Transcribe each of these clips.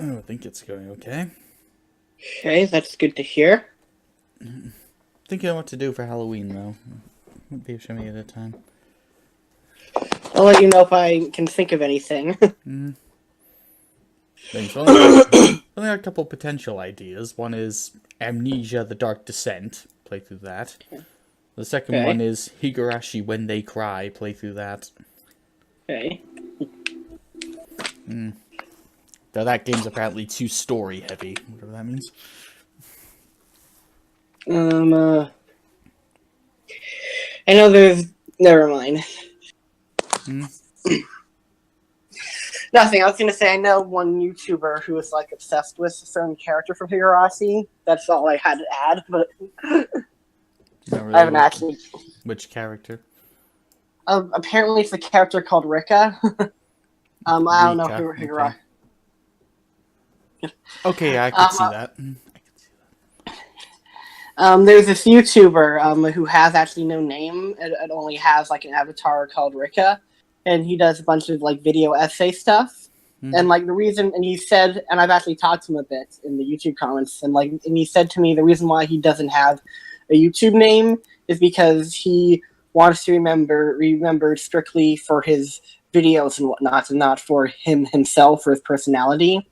Oh, I think it's going okay. Okay, that's good to hear. Thinking of what to do for Halloween, though. Maybe show me at a time. I'll let you know if I can think of anything. Thanks. Only a couple potential ideas. One is Amnesia: The Dark Descent. Play through that. The second one Okay, is Higurashi When They Cry. Play through that. okay. Though that game's apparently too story heavy, whatever that means. Um, uh, I know there's... Never mind. Nothing, I was gonna say I know one YouTuber who is, like, obsessed with a certain character from Higurashi. That's all I had to add, but Not I really. haven't actually... Which character? Apparently it's a character called Rika. I don't know who Rika. Higurashi... Okay, I could see that. There's this YouTuber who has actually no name. It only has like an avatar called Rika, and he does a bunch of like video essay stuff. And like the reason, and he said, and I've actually talked to him a bit in the YouTube comments, and he said to me the reason why he doesn't have a YouTube name is because he wants to remembered strictly for his videos and whatnot, and not for himself or his personality.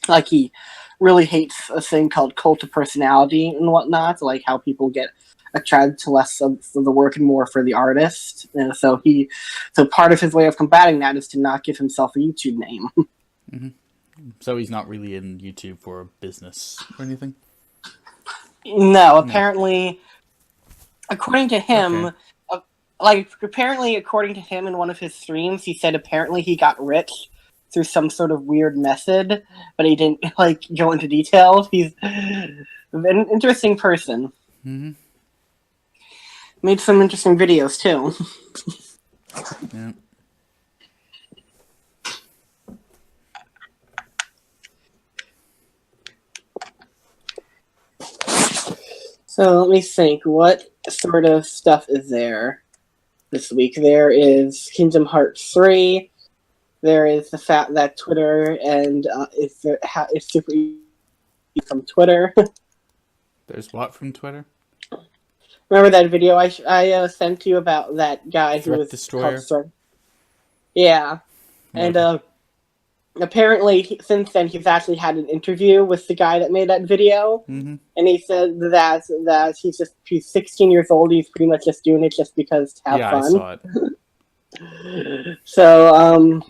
Like he really hates a thing called cult of personality and whatnot, like how people get attracted to less of the work and more for the artist. And so part of his way of combating that is to not give himself a YouTube name. So he's not really in YouTube for business or anything? No, apparently, according to him, Okay. according to him in one of his streams, he said apparently he got rich through some sort of weird method, but he didn't like go into details. He's an interesting person. Made some interesting videos too. Yeah. So let me think. What sort of stuff is there this week? There is Kingdom Hearts 3. There is the fact that Twitter and it's super easy from Twitter. There's what from Twitter? Remember that video I sent you about that guy who Threat was Destroyer? called Yeah, and apparently since then he's actually had an interview with the guy that made that video, and he said that he's 16 years old. He's pretty much just doing it just because to have fun. I saw it. So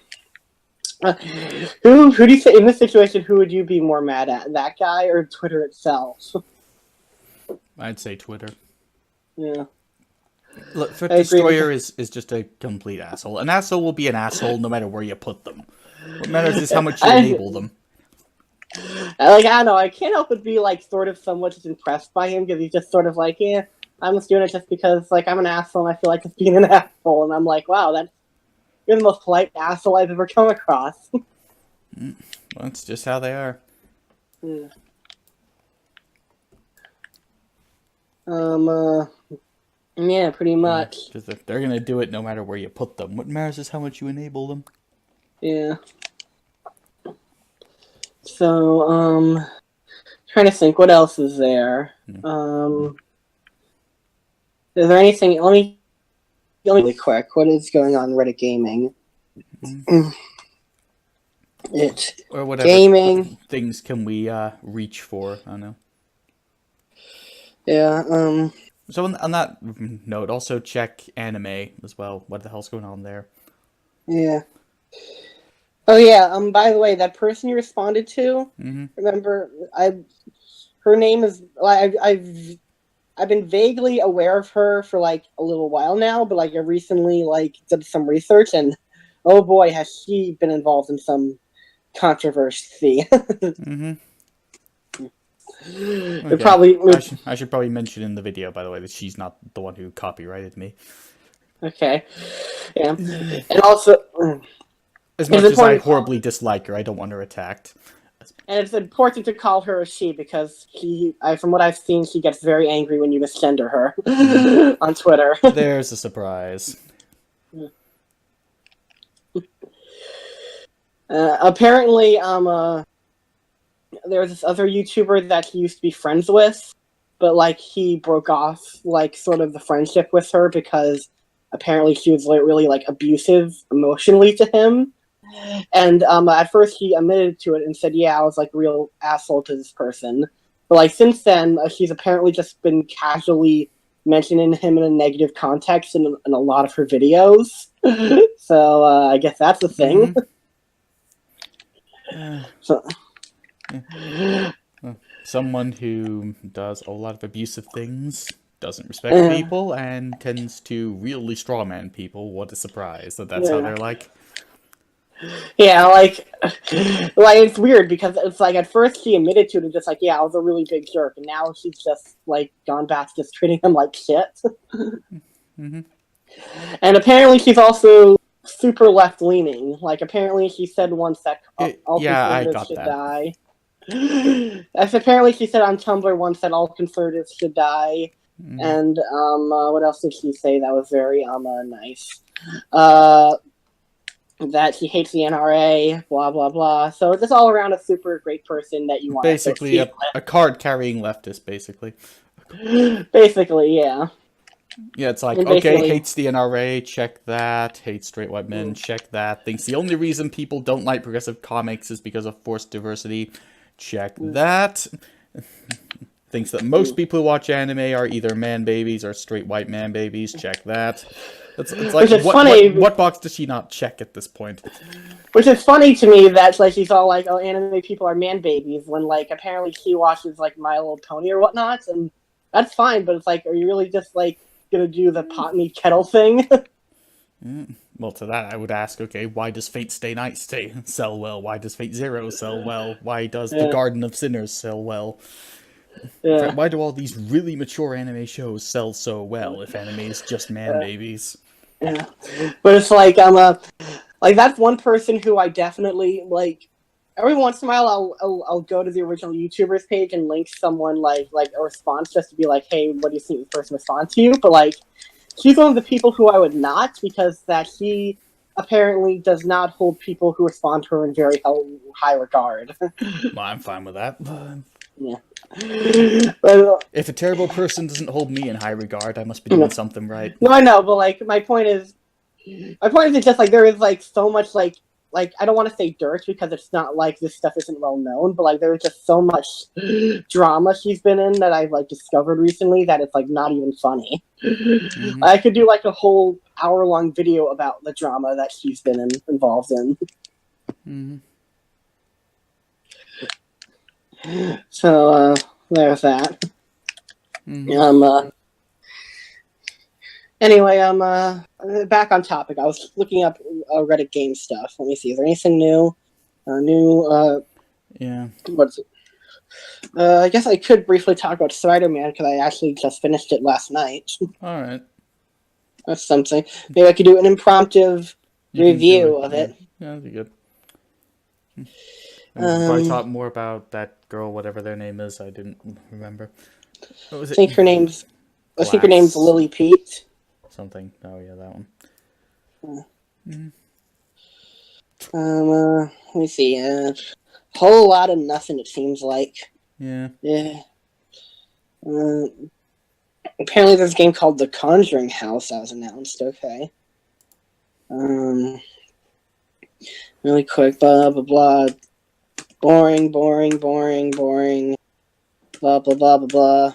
who do you say in this situation? Who would you be more mad at, that guy or Twitter itself? I'd say Twitter. Yeah. Look, Threat Destroyer is just a complete asshole. An asshole will be an asshole no matter where you put them. What matters is how much you enable them. I don't know. I can't help but be like sort of somewhat just impressed by him because he's just sort of like, yeah, I'm just doing it just because like I'm an asshole and I feel like just being an asshole, and I'm like, wow, you're the most polite asshole I've ever come across. Well, that's just how they are. Yeah. Yeah, pretty much. Because they're gonna do it no matter where you put them. What matters is how much you enable them. Yeah. So, trying to think, what else is there? Is there anything? Let me really quick. What is going on in Reddit Gaming? Or whatever gaming things can we reach for? I don't know. Yeah. So on that note, also check anime as well. What the hell's going on there? Yeah. Oh yeah. By the way, that person you responded to. Remember, her name is. I've been vaguely aware of her for like a little while now, but like I recently like did some research, and oh boy, has she been involved in some controversy. Okay. Probably. I should probably mention in the video, by the way, that she's not the one who copyrighted me. Okay. Yeah. And also, as much as I horribly dislike her, I don't want her attacked. And it's important to call her a she because from what I've seen, she gets very angry when you misgender her on Twitter. There's a surprise. Apparently, there was this other YouTuber that he used to be friends with, but like he broke off like sort of the friendship with her because apparently she was like, really like abusive emotionally to him. And at first he admitted to it and said, "Yeah, I was like a real asshole to this person." But like since then, she's apparently just been casually mentioning him in a negative context in a lot of her videos. So I guess that's a thing. So. Someone who does a lot of abusive things, doesn't respect people, and tends to really strawman people. What a surprise that's how they're like. Yeah, like it's weird because it's like at first she admitted to it and just like, yeah, I was a really big jerk, and now she's just like gone back to just treating him like shit. Mm-hmm. And apparently she's also super left leaning. Like apparently she said once that all conservatives should die. As apparently she said on Tumblr once that all conservatives should die. Mm. And what else did she say that was very nice? That he hates the NRA, blah blah blah. So just all around a super great person that you want. Basically, a card-carrying leftist, basically. Basically, yeah. Yeah, it's like, okay, hates the NRA, check that. Hates straight white men, check that. Thinks the only reason people don't like progressive comics is because of forced diversity, check that. Thinks that most people who watch anime are either man babies or straight white man babies, check that. It's like, what box does she not check at this point? Which is funny to me that like she's all like, oh, anime people are man babies, when like apparently she watches like My Little Pony or whatnot, and that's fine, but it's like, are you really just like gonna do the pot me kettle thing? Well, to that I would ask, okay, why does Fate Stay Night sell well? Why does Fate Zero sell well? Why does The Garden of Sinners sell well? Yeah. Why do all these really mature anime shows sell so well if anime is just man babies? Yeah, but it's like like that's one person who I definitely like. Every once in a while, I'll go to the original YouTuber's page and link someone like a response just to be like, hey, what do you think this person responds to you? But like, she's one of the people who I would not, because that she apparently does not hold people who respond to her in very high regard. Well, I'm fine with that. Yeah. But, if a terrible person doesn't hold me in high regard, I must be doing something right. No, I know, but like my point is just like there is like so much like I don't want to say dirt because it's not like this stuff isn't well known, but like there's just so much drama she's been in that I've like discovered recently that it's like not even funny. Mm-hmm. I could do like a whole hour-long video about the drama that she's been involved in. Mm-hmm. So there's that. Mm-hmm. Anyway, back on topic. I was looking up Reddit game stuff. Let me see. Is there anything new? Yeah. What's it? I guess I could briefly talk about Spider-Man because I actually just finished it last night. All right. That's something. Maybe I could do an impromptu review of it. Yeah, that'd be good. Probably talk more about that girl, whatever their name is. I didn't remember. What was it? I think her name's Lily Pete. Something. Oh yeah, that one. Let me see. Whole lot of nothing. It seems like. Yeah. Yeah. Apparently, there's a game called The Conjuring House that was announced. Okay. Really quick. Blah blah blah. Boring. Blah blah blah blah blah.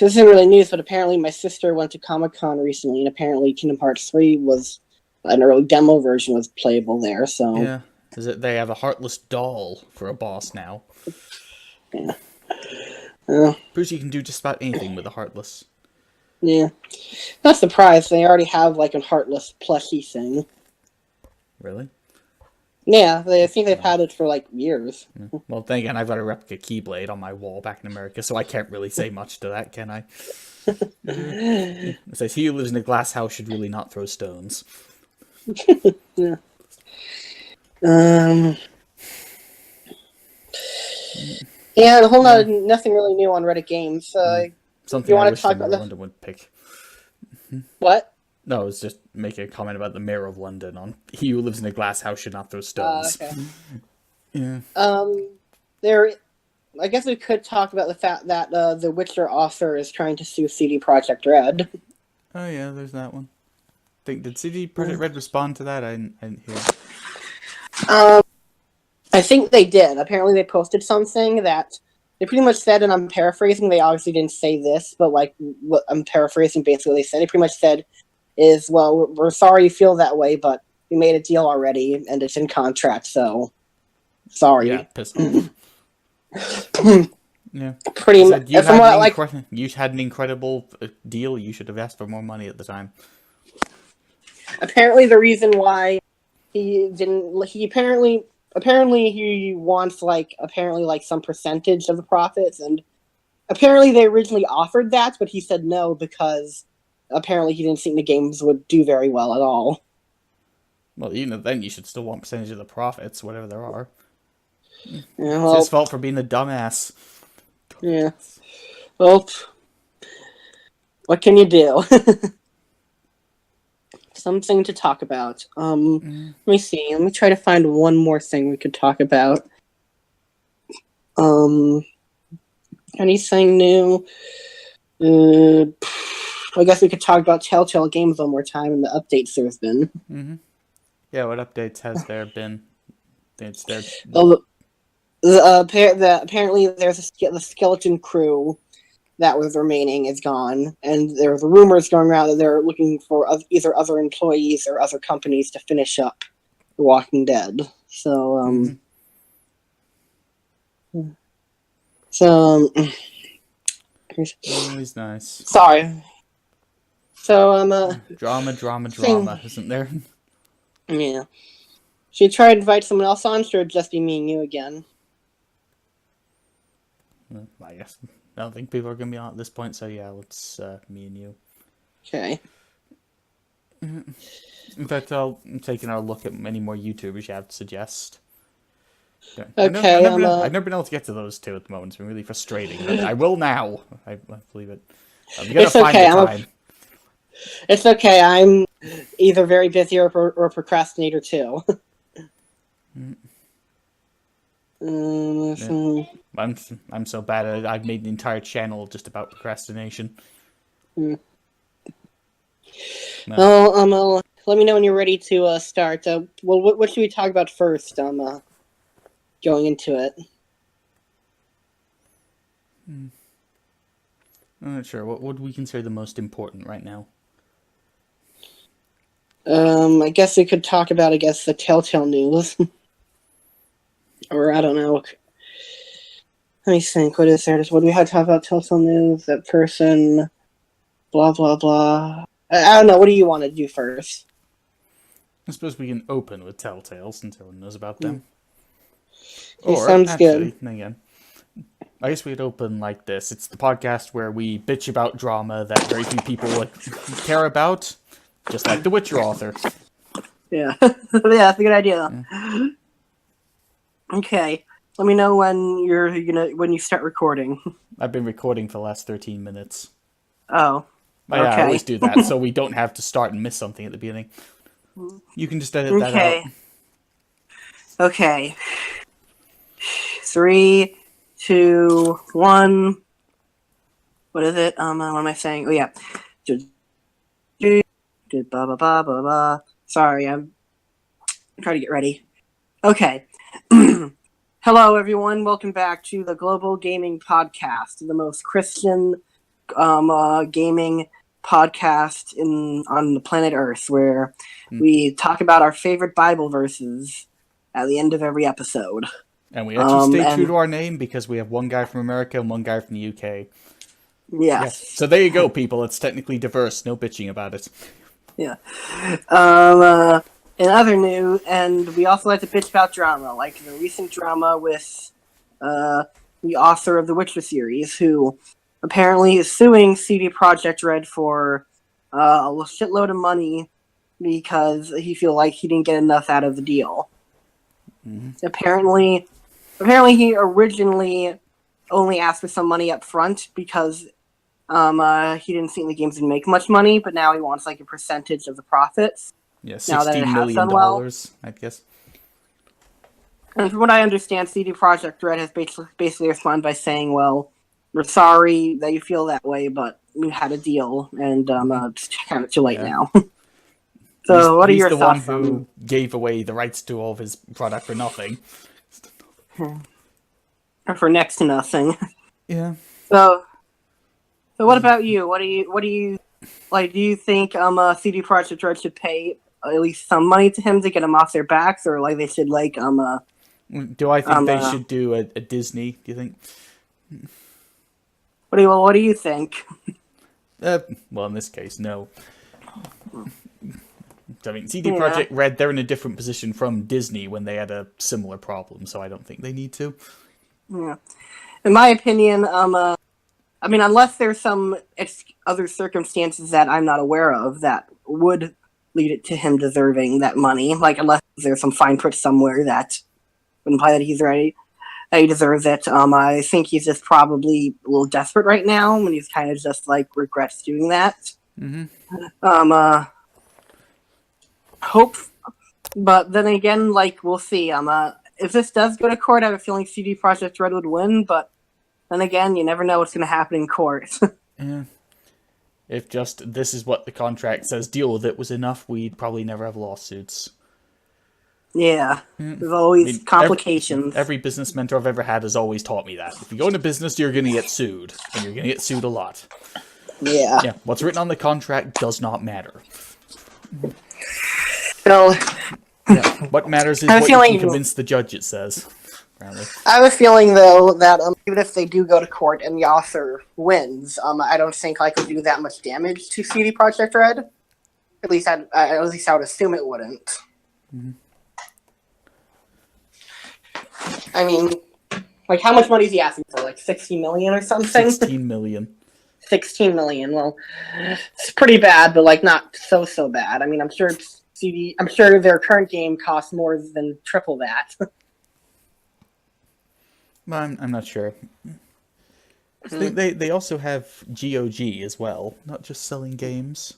This isn't really news, but apparently my sister went to Comic-Con recently, and apparently Kingdom Hearts 3 was an early demo version was playable there. So yeah, is it they have a heartless doll for a boss now? Yeah. Proves you can do just about anything with a heartless. Yeah, not surprised. They already have like a heartless plushie thing. Really? Yeah, I think they've had it for like years. Well, then again, I've got a replica Keyblade on my wall back in America, so I can't really say much to that, can I? It says, he who lives in a glass house should really not throw stones. Yeah. Yeah, a whole lot of nothing really new on Reddit games. Something I wish the Mayor of London would pick. What? No, I was just making a comment about the Mayor of London on he who lives in a glass house should not throw stones. Okay. Yeah. There. I guess we could talk about the fact that the Witcher author is trying to sue CD Projekt Red. Oh yeah, there's that one. Did CD Projekt Red respond to that? I didn't hear. I think they did. Apparently, they posted something that they pretty much said, and I'm paraphrasing. They obviously didn't say this, but like what I'm paraphrasing, basically, what they said. They pretty much said is, "Well, we're sorry you feel that way, but we made a deal already, and it's in contract, so sorry." Yeah, piss off. Yeah. Pretty much. You had an incredible deal. You should have asked for more money at the time. Apparently, the reason why he didn't, he apparently he wants like some percentage of the profits, and apparently they originally offered that, but he said no because apparently he didn't think the games would do very well at all. Well, even then, you should still want percentage of the profits, whatever there are. Yeah, well, it's his fault for being a dumbass. Yeah. Well, what can you do? Something to talk about. Let me see. Let me try to find one more thing we could talk about. Anything new? I guess we could talk about Telltale Games one more time and the updates there's been. Yeah, what updates has there been? Apparently, there's the skeleton crew that was remaining is gone, and there's rumors going around that they're looking for either other employees or other companies to finish up The Walking Dead. So, always nice. Sorry. So, drama, isn't there? Yeah. Should you try to invite someone else on, or should it just be me and you again? I guess I don't think people are going to be on at this point, so yeah, let's me and you. Okay. In fact, I'm taking a look at any more YouTubers you have to suggest. Okay. I've never been able to get to those two at the moment. It's been really frustrating. I will now. I believe it. I'm gonna find the time. It's okay. I'm either very busy or a procrastinator too. I'm so bad at it. I've made an entire channel just about procrastination. No. Well, let me know when you're ready to start. Well, what should we talk about first? Going into it. I'm not sure. What would we consider the most important right now? I guess we could talk about, the Telltale news. Or, I don't know. Let me think. What is there? What do we have to talk about Telltale news? That person. Blah, blah, blah. I don't know. What do you want to do first? I suppose we can open with Telltale since everyone knows about them. Sounds good. Again, I guess we'd open like this. It's the podcast where we bitch about drama that very few people care about, just like the Witcher author. Yeah, yeah, that's a good idea. Yeah. Okay, let me know when when you start recording. I've been recording for the last 13 minutes. Oh, okay. I always do that, so we don't have to start and miss something at the beginning. You can just edit that out. Okay. 3, 2, 1. What is it? What am I saying? Oh yeah. Blah blah blah blah blah. Sorry, I'm trying to get ready. Okay. Hello, everyone. Welcome back to the Global Gaming Podcast, the most Christian gaming podcast on the planet Earth, where we talk about our favorite Bible verses at the end of every episode. And we actually stay true to our name because we have one guy from America and one guy from the UK. Yes. So there you go, people. It's technically diverse. No bitching about it. Yeah. In other news, and we also like to bitch about drama, like the recent drama with the author of the Witcher series, who apparently is suing CD Projekt Red for a shitload of money because he feels like he didn't get enough out of the deal. Mm-hmm. Apparently he originally only asked for some money up front because he didn't think the games would make much money, but now he wants like a percentage of the profits. Yeah, $60 million, I guess. And from what I understand, CD Projekt Red has basically responded by saying, "Well, we're sorry that you feel that way, but we had a deal, and it's kind of too late now." So, what are He's your the one thoughts who gave away the rights to all of his product for nothing. for next to nothing? Yeah. So what about you? What do you like? Do you think CD Projekt Red should pay at least some money to him to get him off their backs, or like they should Do I think they should do a Disney? Do you think? What do you think? Well, in this case, no. I mean, CD Projekt Red, they're in a different position from Disney when they had a similar problem, so I don't think they need to. Yeah. In my opinion, I mean, unless there's some other circumstances that I'm not aware of that would lead it to him deserving that money, like unless there's some fine print somewhere that would imply that that he deserves it. I think he's just probably a little desperate right now, and he's kind of just like regrets doing that. Mm-hmm. Hope, but then again, like we'll see. If this does go to court, I have a feeling CD Projekt Red would win, but then again, you never know what's going to happen in court. Yeah. If just this is what the contract says, deal with it was enough, we'd probably never have lawsuits. Yeah, there's always complications. Every business mentor I've ever had has always taught me that. If you go into business, you're going to get sued. And you're going to get sued a lot. Yeah. Yeah, what's written on the contract does not matter. So, yeah, what matters is what you can convince the judge, it says. Apparently. I have a feeling, though, that even if they do go to court and the author wins, I don't think I could do that much damage to CD Projekt Red. At least I would assume it wouldn't. Mm-hmm. I mean, like, how much money is he asking for? Like 60 million or something? 16 million. 16 million. Well, it's pretty bad, but like not so bad. I mean, I'm sure their current game costs more than triple that. Well, I'm not sure. They also have GOG as well, not just selling games.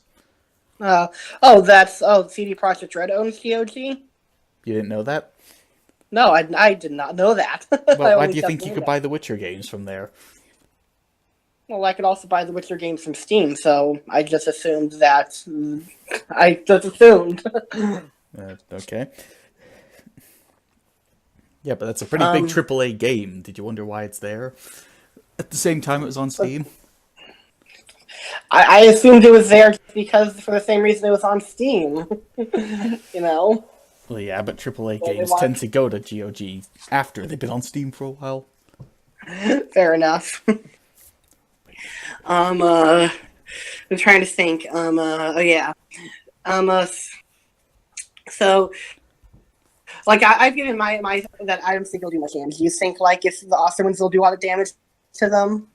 CD Projekt Red owns GOG? You didn't know that? No, I did not know that. Well, why do you think you could buy the Witcher games from there? Well, I could also buy the Witcher games from Steam, so I just assumed that. I just assumed. Okay. Yeah, but that's a pretty big AAA game. Did you wonder why it's there? At the same time it was on Steam? I assumed it was there because for the same reason it was on Steam. You know? Well, yeah, but AAA games tend to go to GOG after they've been on Steam for a while. Fair enough. I'm trying to think. So, like, I've given my that I don't think it'll do much damage. Do you think, like, if the author wins, they'll do a lot of damage to them?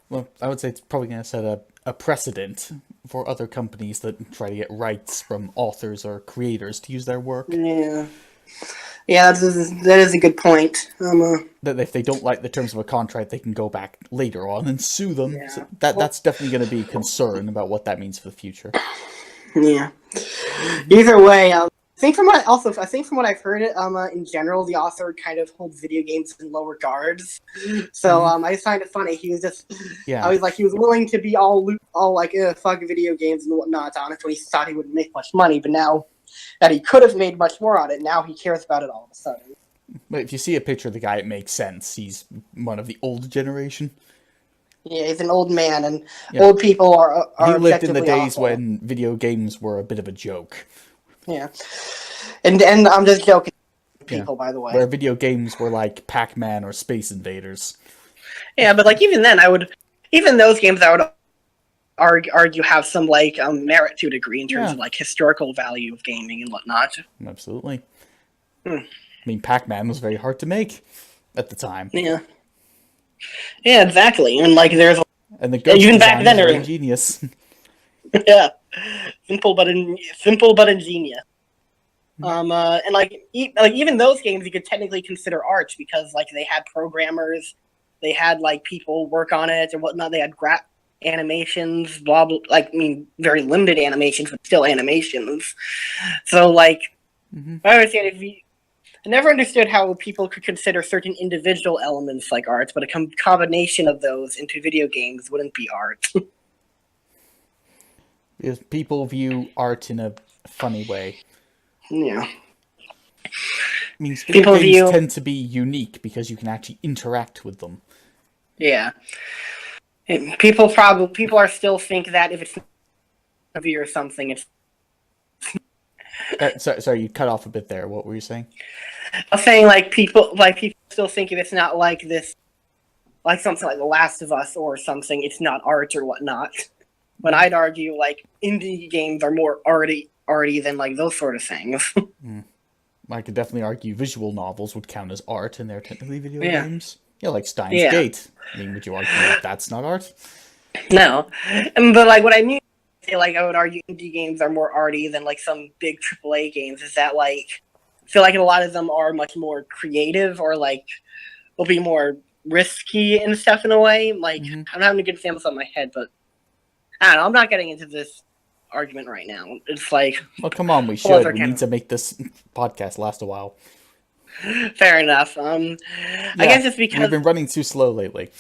Well, I would say it's probably going to set a precedent for other companies that try to get rights from authors or creators to use their work. Yeah. Yeah, that is a good point. That if they don't like the terms of a contract, they can go back later on and sue them. Yeah. So that's definitely going to be a concern about what that means for the future. Yeah. Either way, I think from what I've heard, in general, the author kind of holds video games in low regards. So I just find it funny. He was just, I was like, he was willing to be all like, fuck video games and whatnot on it when he thought he wouldn't make much money, but now that he could have made much more on it, now he cares about it all of a sudden. But if you see a picture of the guy, it makes sense. He's one of the old generation. Yeah, he's an old man, and old people are he lived in the days awful. when video games were a bit of a joke. Yeah, and I'm just joking, people, by the way. Where video games were like Pac-Man or Space Invaders. Yeah, but like even those games I would argue have some like merit to a degree in terms of like historical value of gaming and whatnot. Absolutely. I mean, Pac-Man was very hard to make at the time. Yeah. Yeah, exactly. And like there's the ghost even back then were ingenious. Yeah, simple but ingenious. And like even those games you could technically consider art because like they had programmers, they had like people work on it and whatnot. They had animations, blah blah. Like I mean, very limited animations, but still animations. So like, I understand I never understood how people could consider certain individual elements like art, but a combination of those into video games wouldn't be art. Because people view art in a funny way. Yeah. It means video games tend to be unique because you can actually interact with them. Yeah. People are still think that if it's a movie or something, it's... Sorry, you cut off a bit there. What were you saying? I was saying, people still think if it's not like this, like something like The Last of Us or something, it's not art or whatnot. When I'd argue, indie games are more arty than, those sort of things. I could definitely argue visual novels would count as art, and they're technically video games. Yeah, like Steins Gate. I mean, would you argue that's not art? No. But, what I mean, I would argue indie games are more arty than, some big AAA games, is that, I feel like a lot of them are much more creative or, will be more risky and stuff in a way. I'm not having a good example on my head, but I don't know. I'm not getting into this argument right now. It's well, come on, we should. We need to make this podcast last a while. Fair enough. I guess it's because we've been running too slow lately.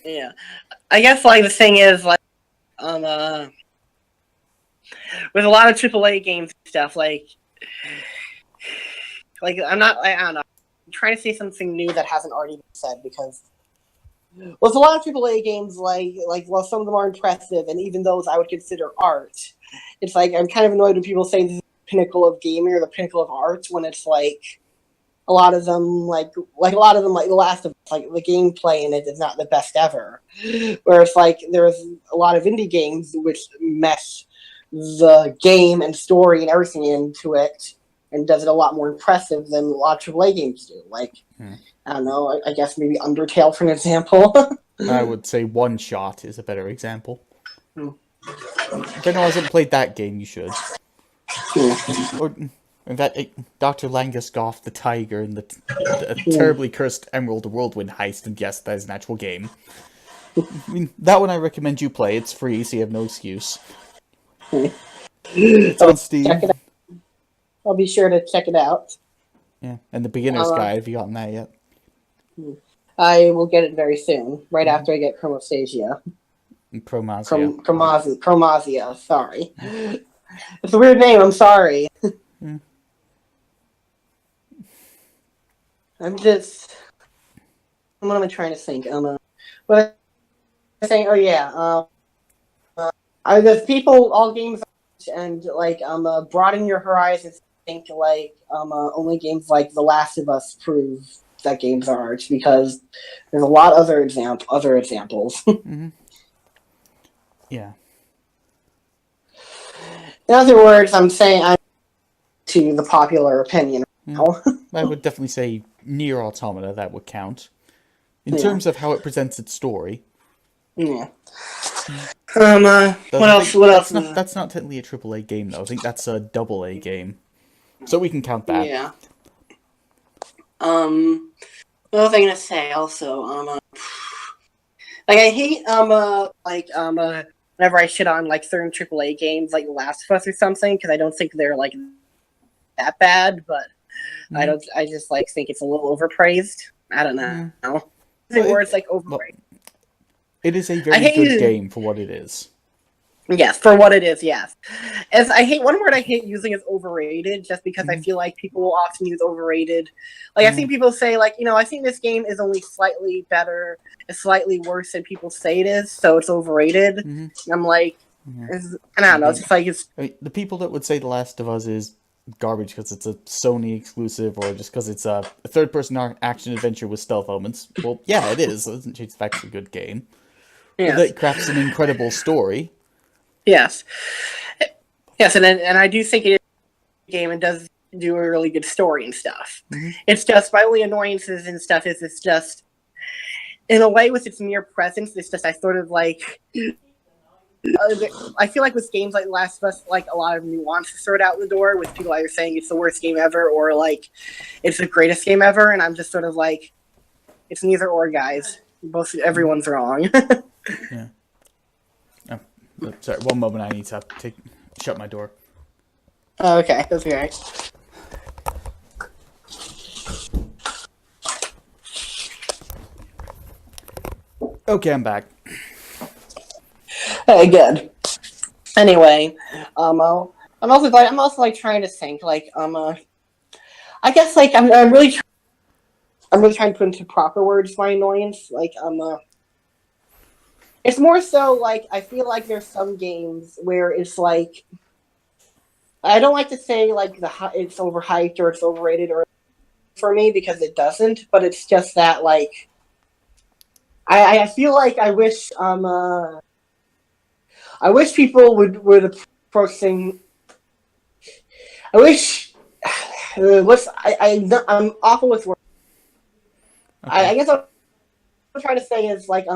Yeah, I guess the thing is with a lot of AAA games and stuff I don't know. I'm trying to say something new that hasn't already been said because with a lot of AAA games, while some of them are impressive, and even those I would consider art, it's I'm kind of annoyed when people say this is the pinnacle of gaming or the pinnacle of art when it's a lot of them, like The Last of Us, the gameplay in it is not the best ever. Whereas there's a lot of indie games which mesh the game and story and everything into it and does it a lot more impressive than a lot of AAA games do. I don't know, I guess maybe Undertale for an example. I would say One Shot is a better example. If anyone hasn't played that game, you should. Or that Dr. Langosgoff the Tiger and the terribly cursed Emerald Whirlwind Heist, and yes, that is an actual game. I mean, that one I recommend you play. It's free, so you have no excuse. It's on Steam. I'll be sure to check it out. Yeah, and the Beginner's Guide, have you gotten that yet? I will get it very soon, right after I get Chromostasia. Chromazia, sorry. It's a weird name, I'm sorry. What am I trying to think? What I'm saying, there's people, all games, and, broaden your horizons, think, only games like The Last of Us prove that games are art, because there's a lot of other examples. Yeah. In other words, I'm to the popular opinion. I would definitely say Nier Automata, that would count. In terms of how it presents its story. Yeah. What else? That's not technically a AAA game, though. I think that's a AA game. So we can count that. Yeah. What was I gonna say? Also, I hate whenever I shit on certain AAA games like Last of Us or something because I don't think they're that bad, but I just think it's a little overpraised. I don't know. Where it's overrated. It is a very good game for what it is. Yes, for what it is, yes. One word I hate using is overrated, just because I feel like people will often use overrated. I've seen people say, I think this game is only slightly better, it's slightly worse than people say it is, so it's overrated. And I'm I don't know, the people that would say The Last of Us is garbage because it's a Sony exclusive, or just because it's a third-person action adventure with stealth elements. Well, yeah, it is. It doesn't change the fact it's a good game. Yes. It crafts an incredible story. Yes. Yes, and I do think it is a game and does do a really good story and stuff. It's just, my only annoyances and stuff is it's just, in a way with its mere presence, it's just, I sort of I feel like with games like Last of Us, a lot of nuances thrown out the door, with people either saying it's the worst game ever or it's the greatest game ever, and I'm just sort of it's neither or, guys. Everyone's wrong. Yeah. Oh, sorry, one moment. I need to shut my door. Oh, okay, that's great. Okay, I'm back. Hey, good. Anyway, I'm also like trying to think like I guess like I'm really trying to put into proper words my annoyance. Like it's more so like I feel like there's some games where it's like I don't like to say like it's overhyped or it's overrated or for me because it doesn't, but it's just that like I feel like I wish people would approach things. I wish I'm awful with words. Okay. I guess what I'm trying to say is like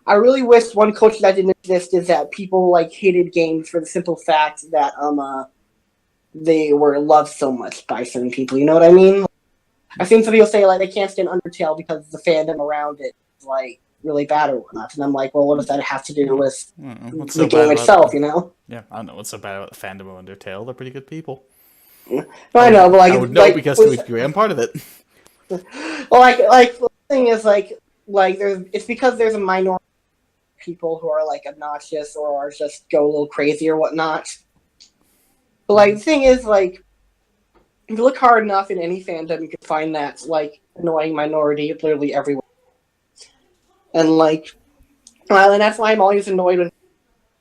I really wish one culture that didn't exist is that people like hated games for the simple fact that they were loved so much by certain people. You know what I mean? I've seen some people say like they can't stand Undertale because the fandom around it is like really bad or whatnot, and I'm like, well, what does that have to do with the game itself? You know? Yeah, I don't know what's so bad about the fandom of Undertale. They're pretty good people. I know, but like I would know because to a degree I'm part of it. Well, like the thing is like it's because there's a minority of people who are like obnoxious or are just go a little crazy or whatnot. But like the thing is like if you look hard enough in any fandom, you can find that like annoying minority literally everywhere. And like, well, and that's why I'm always annoyed when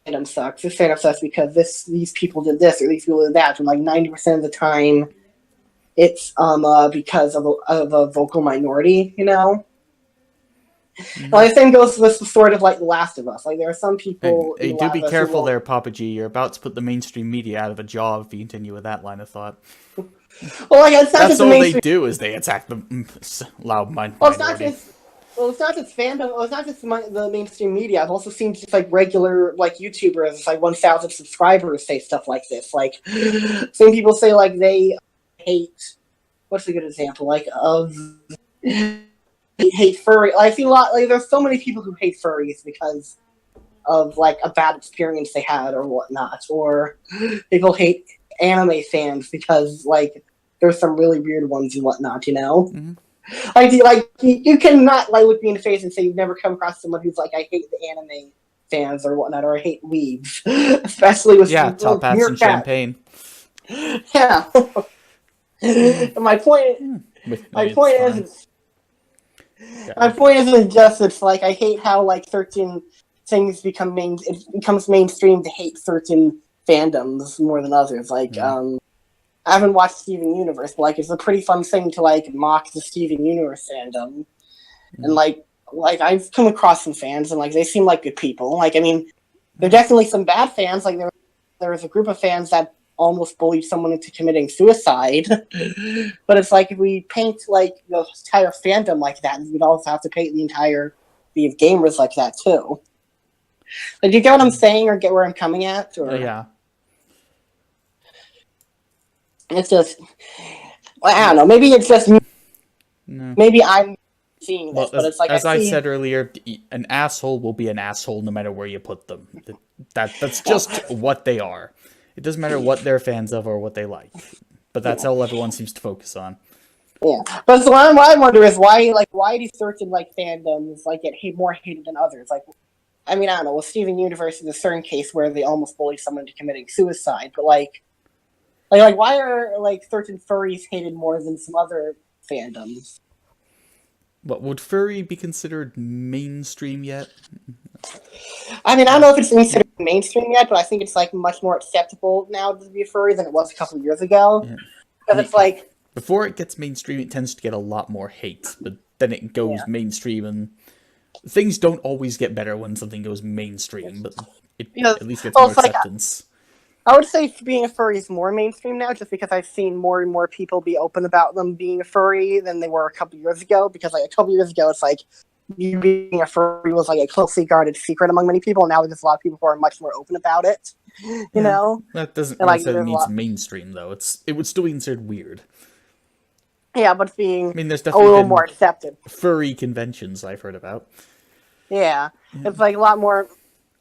fandom sucks. This fandom sucks because these people did this or these people did that. And like 90% of the time, it's because of a vocal minority, you know. Mm-hmm. Well, the same goes with the sort of like The Last of Us. Like there are some people. Hey, do be careful there, Papa G. You're about to put the mainstream media out of a job if you continue with that line of thought. Well, like it's not that's just all the mainstream. They do is they attack the loud minority. Well, it's not just fandom. Well, it's not just the mainstream media. I've also seen just like regular like YouTubers, like 1,000 subscribers, say stuff like this. Like, some people say like they hate. What's a good example? Like of hate furry. I've seen a lot. Like, there's so many people who hate furries because of like a bad experience they had or whatnot, or people hate anime fans because like there's some really weird ones and whatnot. You know. Mm-hmm. Like you cannot like look me in the face and say you've never come across someone who's like I hate the anime fans or whatnot or I hate weebs, especially with top hats and champagne. Yeah. my point isn't just it's like I hate how like certain things it becomes mainstream to hate certain fandoms more than others. Like I haven't watched Steven Universe, but like it's a pretty fun thing to like mock the Steven Universe fandom. And like I've come across some fans and like they seem like good people. Like I mean, there are definitely some bad fans. Like there was a group of fans that almost bullied someone into committing suicide. But it's like if we paint like the entire fandom like that, we'd also have to paint the entire of gamers like that too. Like, do you get what I'm saying or get where I'm coming at? Or yeah. It's just, well, I don't know. Maybe it's just me. No. Maybe I'm seeing this, but it's like as I said earlier, an asshole will be an asshole no matter where you put them. That's just what they are. It doesn't matter what they're fans of or what they like. But that's all everyone seems to focus on. Yeah, but so what I wonder is why do certain like fandoms like get more hated than others? Like, I mean, I don't know. With Steven Universe is a certain case where they almost bullied someone into committing suicide, but like why are like certain furries hated more than some other fandoms? But would furry be considered mainstream yet? I mean, I don't know if it's considered mainstream yet, but I think it's like much more acceptable now to be a furry than it was a couple of years ago. Yeah. Because it's like before it gets mainstream, it tends to get a lot more hate, but then it goes mainstream, and things don't always get better when something goes mainstream, but it at least gets more acceptance. I would say being a furry is more mainstream now, just because I've seen more and more people be open about them being a furry than they were a couple years ago. Because like a couple years ago, it's like you being a furry was like a closely guarded secret among many people. And now there's a lot of people who are much more open about it. You know, that doesn't necessarily mean mainstream though. It would still be considered weird. Yeah, but it's being there's definitely a little more accepted. Furry conventions I've heard about. Yeah, it's like a lot more.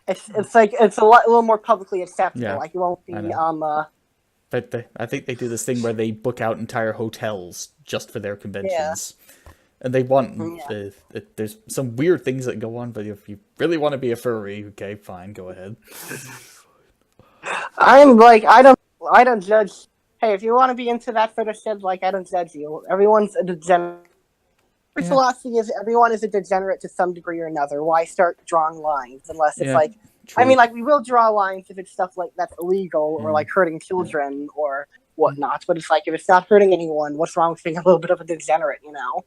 It's like it's a little more publicly acceptable. Yeah, like you won't be But I think they do this thing where they book out entire hotels just for their conventions. And they want there's some weird things that go on, but if you really want to be a furry, okay, fine, go ahead. I'm like, I don't judge. Hey, if you want to be into that sort of shit, like, I don't judge you. Everyone's a degenerate. My philosophy is everyone is a degenerate to some degree or another. Why start drawing lines unless it's like, true. I mean, like, we will draw lines if it's stuff like that's illegal or like hurting children or whatnot. But it's like, if it's not hurting anyone, what's wrong with being a little bit of a degenerate, you know?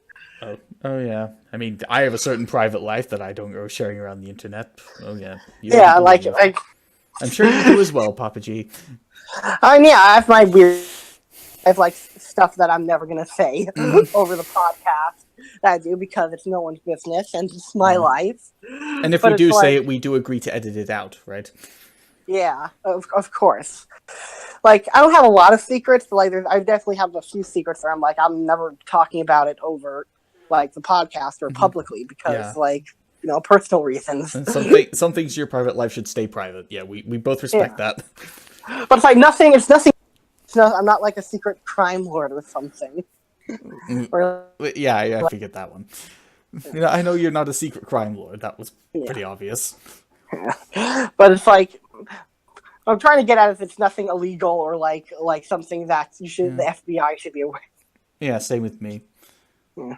Oh yeah. I mean, I have a certain private life that I don't go sharing around the internet. Oh yeah. Yeah, like I'm sure you do as well, Papa G. I mean, yeah, I have my weird. I have like stuff that I'm never gonna say over the podcast that I do because it's no one's business and it's my life. And if we do say it, we do agree to edit it out, right? Yeah, of course. Like, I don't have a lot of secrets, but like, I definitely have a few secrets where I'm like, I'm never talking about it over like the podcast or publicly because like, you know, personal reasons. And some things in your private life should stay private. Yeah, we both respect that. But it's like nothing. It's nothing. I'm not like a secret crime lord or something. Yeah, I figured that one. You know, I know you're not a secret crime lord. That was pretty obvious. Yeah. But it's like, I'm trying to get at if it's nothing illegal or like something that the FBI should be aware. Yeah, same with me. Yeah.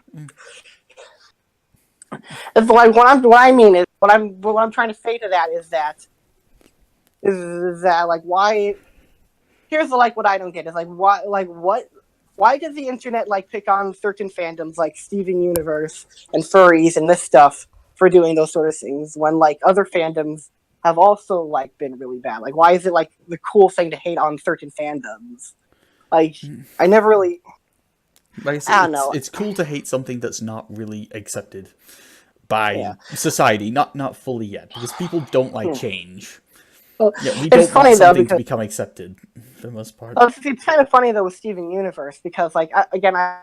It's like what I'm trying to say to that is that like why. Here's what I don't get is like why does the internet like pick on certain fandoms like Steven Universe and furries and this stuff for doing those sort of things when like other fandoms have also like been really bad? Like, why is it like the cool thing to hate on certain fandoms? Like, I never really. Like I don't know. It's cool to hate something that's not really accepted by society, not fully yet, because people don't like change. Well, we don't want something to become accepted for the most part. It's kind of funny though with Steven Universe because I think I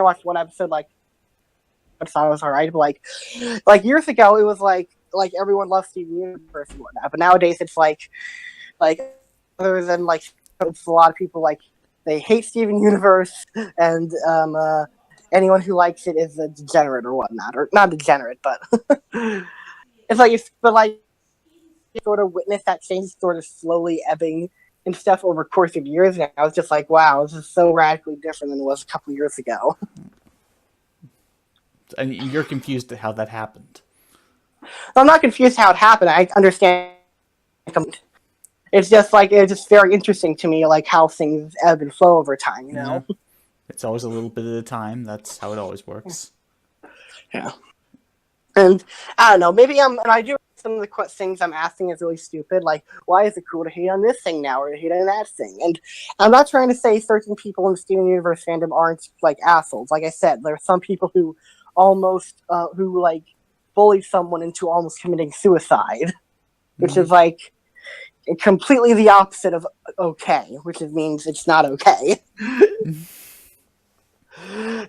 watched one episode like I thought it was alright, but like years ago it was like everyone loved Steven Universe and whatnot, but nowadays it's like other than like it's a lot of people like they hate Steven Universe and anyone who likes it is a degenerate or whatnot, or not degenerate, but it's like sort of witness that change sort of slowly ebbing and stuff over the course of years, and I was just like, wow, this is so radically different than it was a couple of years ago. And you're confused at how that happened. I'm not confused how it happened. I understand. It's just like, it's just very interesting to me, like how things ebb and flow over time, you know? Yeah. It's always a little bit at a time. That's how it always works. Yeah. And I don't know, maybe I do some of the things I'm asking is really stupid, like, why is it cool to hate on this thing now or to hate on that thing? And I'm not trying to say certain people in the Steven Universe fandom aren't, like, assholes. Like I said, there are some people who almost, who, like, bully someone into almost committing suicide, which is, like, completely the opposite of okay, which means it's not okay.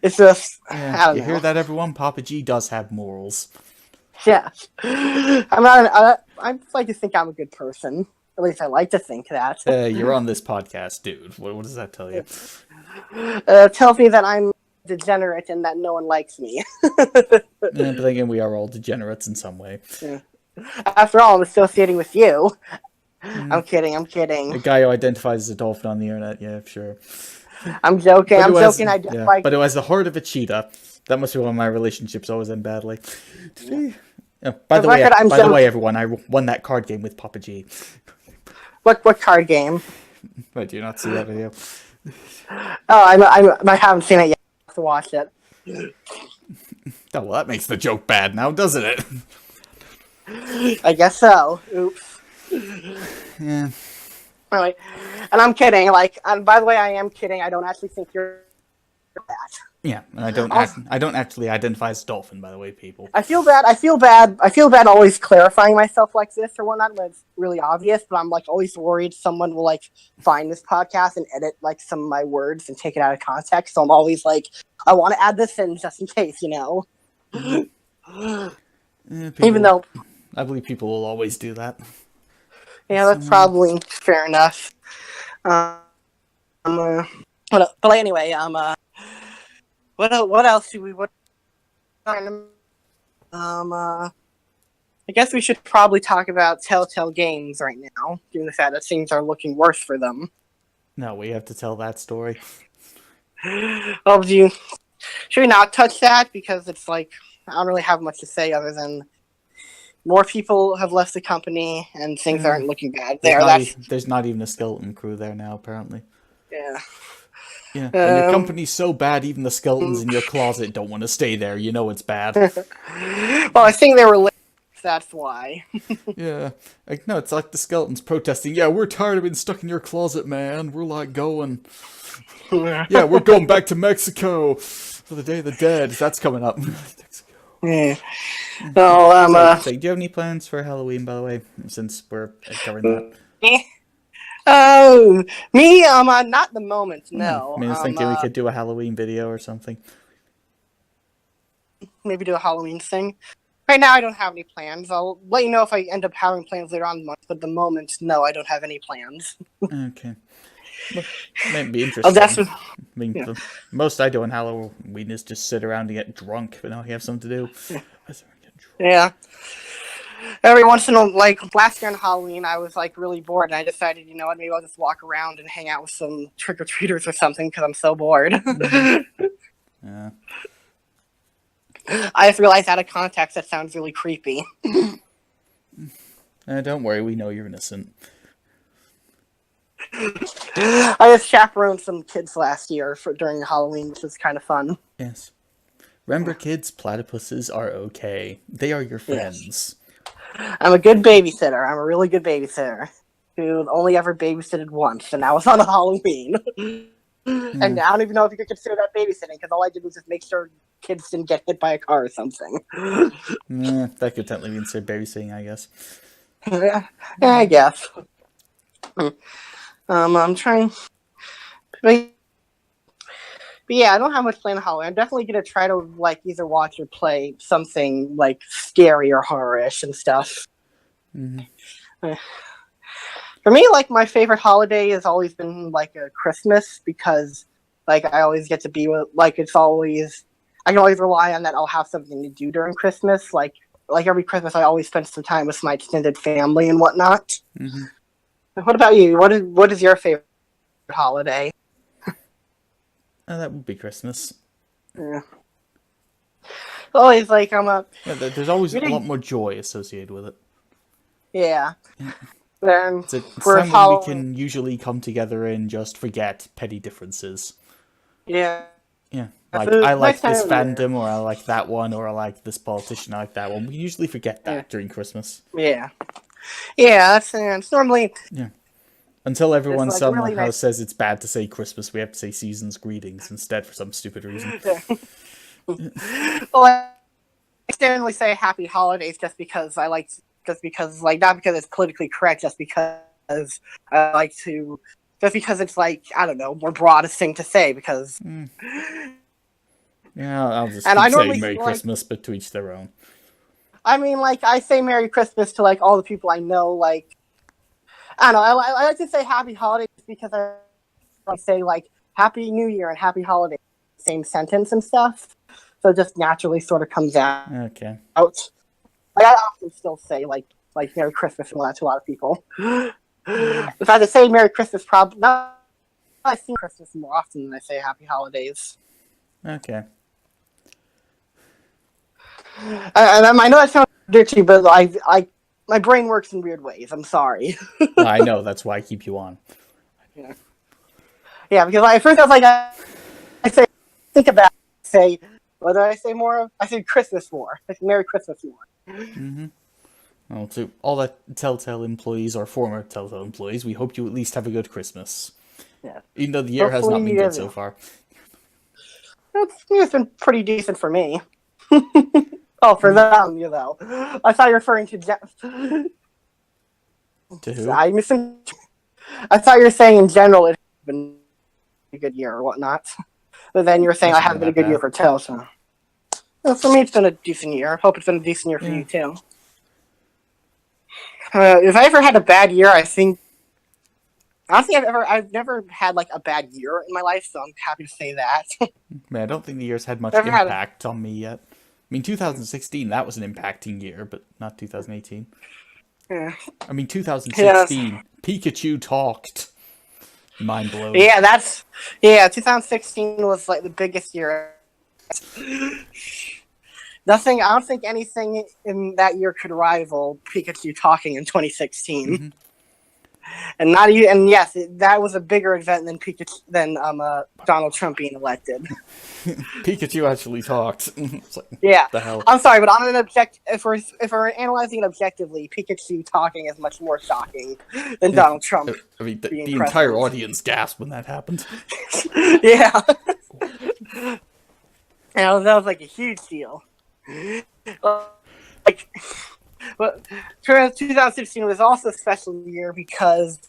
It's just, I don't know. You hear that, everyone? Papa G does have morals. Yeah, I like to think I'm a good person. At least I like to think that. You're on this podcast, dude. What does that tell you? It tells me that I'm degenerate and that no one likes me. But again, we are all degenerates in some way. Yeah. After all, I'm associating with you. I'm kidding. A guy who identifies as a dolphin on the internet, yeah, sure. I'm joking. But it has the heart of a cheetah. That must be why my relationships always end badly. By the way, everyone, I won that card game with Papa G. What card game? Wait, do you not see that video? Oh, I haven't seen it yet. I have to watch it. Oh, well, that makes the joke bad now, doesn't it? I guess so. Oops. Yeah. Anyway, and I'm kidding. And by the way, I am kidding. I don't actually think you're that. Yeah, and I don't actually identify as a dolphin, by the way, people. I feel bad always clarifying myself like this or whatnot when it's really obvious, but I'm like always worried someone will like find this podcast and edit like some of my words and take it out of context. So I'm always like, I want to add this in just in case, you know. Even though I believe people will always do that. Yeah, that's probably fair enough. But anyway, What else do we what? I guess we should probably talk about Telltale Games right now, given the fact that things are looking worse for them. No, we have to tell that story. Well, should we not touch that? Because it's like, I don't really have much to say other than more people have left the company and things aren't looking bad there. There's not even a skeleton crew there now, apparently. Yeah. Yeah, when your company's so bad, even the skeletons in your closet don't want to stay there. You know it's bad. Well, I think they were late. That's why. Yeah. Like, no, it's like the skeletons protesting. Yeah, we're tired of being stuck in your closet, man. We're like going. Yeah, we're going back to Mexico for the Day of the Dead. That's coming up. Yeah. No, do you have any plans for Halloween, by the way, since we're covering that? Oh, me? Not the moment, no. I was thinking we could do a Halloween video or something. Maybe do a Halloween thing. Right now, I don't have any plans. I'll let you know if I end up having plans later on in the month, but at the moment, no, I don't have any plans. Okay. Well, might be interesting. I mean, yeah. The most I do on Halloween is just sit around and get drunk, but now I have something to do. Yeah. Every once in a like last year on Halloween, I was like really bored, and I decided, you know what, maybe I'll just walk around and hang out with some trick or treaters or something because I'm so bored. Yeah. I just realized out of context that sounds really creepy. Don't worry, we know you're innocent. I just chaperoned some kids last year during Halloween, which was kind of fun. Yes. Remember, kids, platypuses are okay. They are your friends. Yes. I'm a good babysitter. I'm a really good babysitter who only ever babysitted once, and that was on Halloween. And I don't even know if you could consider that babysitting, because all I did was just make sure kids didn't get hit by a car or something. Yeah, that could technically be considered babysitting, I guess. Yeah, I guess. I'm trying... But yeah, I don't have much planned on Halloween. I'm definitely going to try to, like, either watch or play something, like, scary or horror-ish and stuff. Mm-hmm. For me, like, my favorite holiday has always been, like, a Christmas, because, like, I always get to be with, like, it's always, I can always rely on that I'll have something to do during Christmas. Like every Christmas, I always spend some time with my extended family and whatnot. Mm-hmm. What about you? What is your favorite holiday? That would be Christmas. Yeah. Always, like, there's always a lot more joy associated with it. Yeah. Then it's time when we can usually come together and just forget petty differences. Yeah. Yeah. Like, I like this fandom, or I like that one, or I like this politician, I like that one. We usually forget that during Christmas. Yeah. Yeah, it's normally... Yeah. Until everyone like somehow really says it's bad to say Christmas, we have to say season's greetings instead for some stupid reason. Well, I generally say happy holidays just because not because it's politically correct, just because I like to, just because it's like, I don't know, more broadest thing to say, because... Yeah, I'll just keep saying Merry Christmas, but to each their own. I mean, like, I say Merry Christmas to, like, all the people I know, like, I don't know, I like to say Happy Holidays because I say, like, Happy New Year and Happy Holidays, same sentence and stuff, so it just naturally sort of comes out. Okay. Like, I often still say, like Merry Christmas and that to a lot of people. If I had to say Merry Christmas, probably, not I see Christmas more often than I say Happy Holidays. Okay. And I know that sounds dirty, but my brain works in weird ways. I'm sorry. I know, that's why I keep you on. Yeah, because at first I was like, I say, think about it, say, what did I say more of? I said Christmas more. I said Merry Christmas more. Mm-hmm. Well, to all the Telltale employees, or former Telltale employees, we hope you at least have a good Christmas. Yeah. Even though the year has not been good so far. It's been pretty decent for me. Oh, for them, you know. I thought you were referring to To who? I thought you were saying in general it's been a good year or whatnot. But then you were saying I haven't been a good year for Telltale. Well, for me, it's been a decent year. I hope it's been a decent year for you, too. If I ever had a bad year, I think Honestly, I've never had like a bad year in my life, so I'm happy to say that. Man, I don't think the year's had much Never had a, impact on me yet. I mean, 2016, that was an impacting year, but not 2018. yeah. I mean, Yes. 2016, Pikachu talked. Mind blown. Yeah, 2016 was like the biggest year. Nothing. I don't think anything in that year could rival Pikachu talking in 2016. Mm-hmm. And not even. And yes, that was a bigger event than Donald Trump being elected. Pikachu actually talked. It's like, Yeah, the hell? I'm sorry, but on an if we're analyzing it objectively, Pikachu talking is much more shocking than Donald Trump. I mean, the being entire president. audience gasped when that happened. Yeah, and that was like a huge deal. Like, but 2016 was also a special year because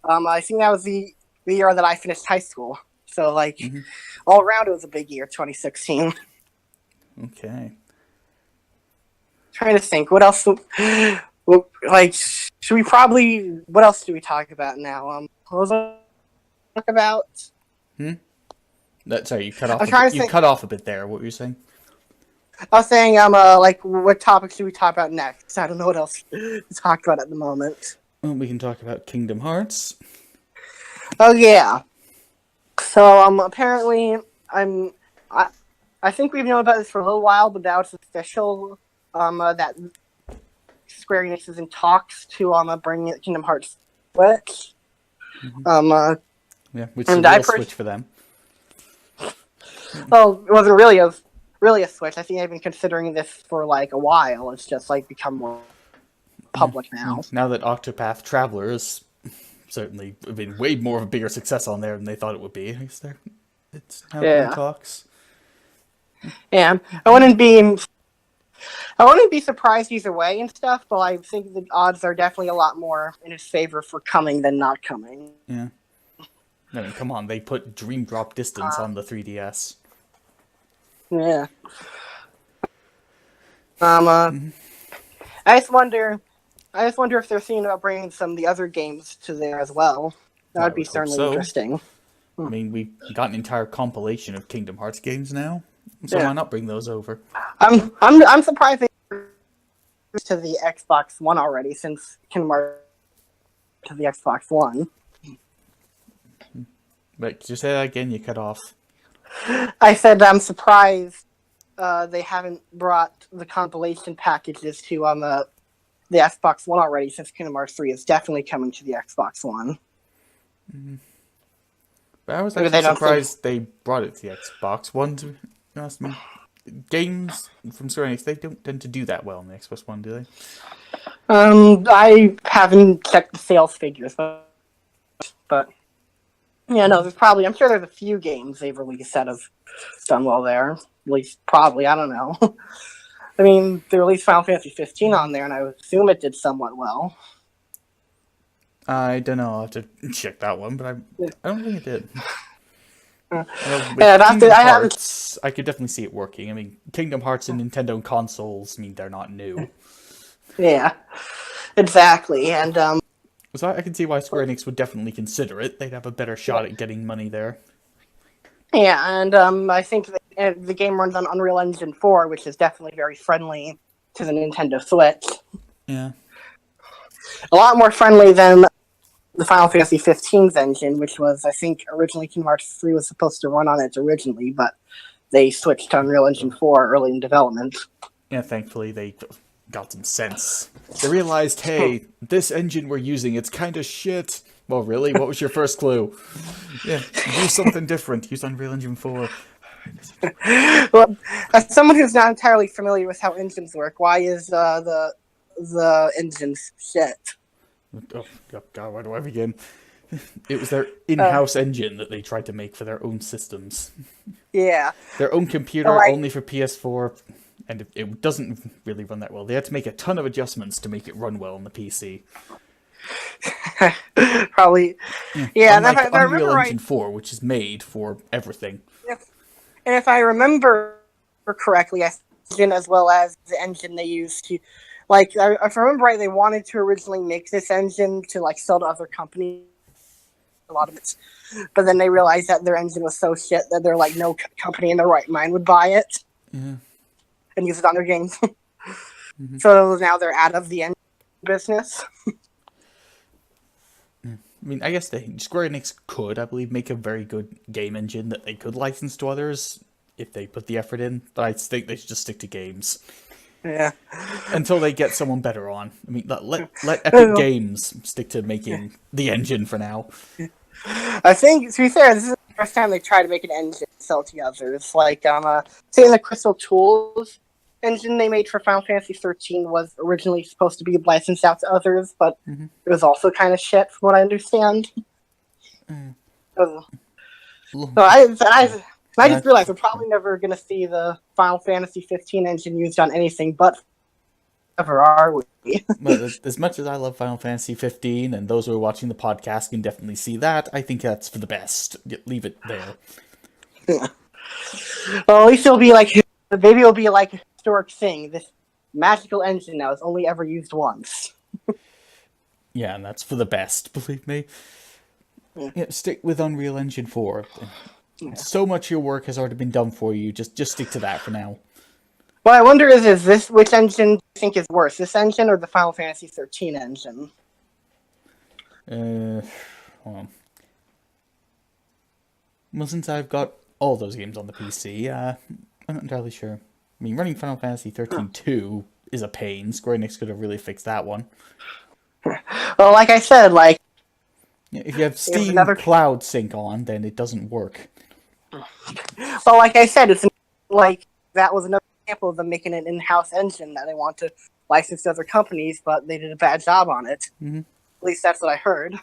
I think that was the year that I finished high school. So like all around, it was a big year. 2016. Okay. Trying to think, what else? Like, should we probably? What else do we talk about now? What was I talk about? Sorry, you cut off. You cut off a bit there. What were you saying? I was saying, like, what topics should we talk about next? I don't know what else to talk about at the moment. Well, we can talk about Kingdom Hearts. Oh yeah. So apparently I think we've known about this for a little while, but now it's official. That Square Enix is in talks to bring Kingdom Hearts Switch. Yeah, which is a real Switch for them. Well, it wasn't really a Switch. I think they've been considering this for like a while. It's just like become more public now. Now that Octopath Traveler has certainly been way more of a bigger success on there than they thought it would be. It's now in talks. Yeah, I wouldn't be surprised either way and stuff, but I think the odds are definitely a lot more in his favor for coming than not coming. Yeah. I mean, come on, they put Dream Drop Distance on the 3DS. Yeah. I just wonder if they're thinking about bringing some of the other games to there as well. That would be certainly interesting. I mean, we've got an entire compilation of Kingdom Hearts games now, so why not bring those over? I'm surprised they to the Xbox One already, since Kingdom Hearts to the Xbox One. But could you say that again? You cut off. I said I'm surprised they haven't brought the compilation packages to the Xbox One already, since Kingdom Hearts 3 is definitely coming to the Xbox One. But I was actually surprised they brought it to the Xbox One, to be honest. I mean, games from Square Enix, they don't tend to do that well on the Xbox One, do they? I haven't checked the sales figures, but yeah, no, I'm sure there's a few games they've released that have done well there. At least, probably, I don't know. I mean, they released Final Fantasy 15 on there, and I would assume it did somewhat well. I don't know, I'll have to check that one, but I don't think it did. I could definitely see it working. I mean, Kingdom Hearts and Nintendo consoles, I mean, they're not new. Yeah, exactly, and so I can see why Square Enix would definitely consider it. They'd have a better shot at getting money there. Yeah, and I think the game runs on Unreal Engine 4, which is definitely very friendly to the Nintendo Switch. Yeah. A lot more friendly than the Final Fantasy 15's engine, which was, I think, originally Kingdom Hearts 3 was supposed to run on it originally, but they switched to Unreal Engine 4 early in development. Yeah, thankfully they got some sense. They realized, hey, this engine we're using, it's kind of shit. Well, really? What was your first clue? Yeah, use something different. Use Unreal Engine 4. Well, as someone who's not entirely familiar with how engines work, why is the engine's shit? Oh, God, where do I begin? It was their in-house engine that they tried to make for their own systems. Yeah. Their own computer, only for PS4, and it doesn't really run that well. They had to make a ton of adjustments to make it run well on the PC. Probably. Yeah, and if I Unreal Engine 4, which is made for everything. And if I remember correctly, engine as well as the engine they used to, like, if I remember right, they wanted to originally make this engine to like sell to other companies a lot of it. But then they realized that their engine was so shit that they're like, no company in their right mind would buy it and use it on their games. So now they're out of the engine business. I mean, I guess Square Enix could, I believe, make a very good game engine that they could license to others if they put the effort in. But I think they should just stick to games. Yeah. Until they get someone better on. I mean, let Epic Games stick to making the engine for now. I think, to be fair, this is the first time they tried to make an engine sell to others. Like, say the Crystal Tools engine they made for Final Fantasy 13 was originally supposed to be licensed out to others, but it was also kind of shit, from what I understand. So I just realized we're probably never going to see the Final Fantasy 15 engine used on anything but ever, are we? But as much as I love Final Fantasy 15, and those who are watching the podcast can definitely see that, I think that's for the best. Leave it there. Yeah. Well, at least it'll be like, maybe it'll be like a historic thing. This magical engine now is only ever used once. Yeah, and that's for the best, believe me. Yeah, stick with Unreal Engine 4. So much of your work has already been done for you. Just stick to that for now. What I wonder is this which engine do you think is worse, this engine or the Final Fantasy 13 engine? Well, since I've got all those games on the PC, I'm not entirely sure. I mean, running Final Fantasy 13-2 is a pain. Square Enix could have really fixed that one. Well, like I said, like... If you have Steam Cloud Sync on, then it doesn't work. Well, like I said, it's like that was another example of them making an in-house engine that they want to license to other companies, but they did a bad job on it. At least that's what I heard.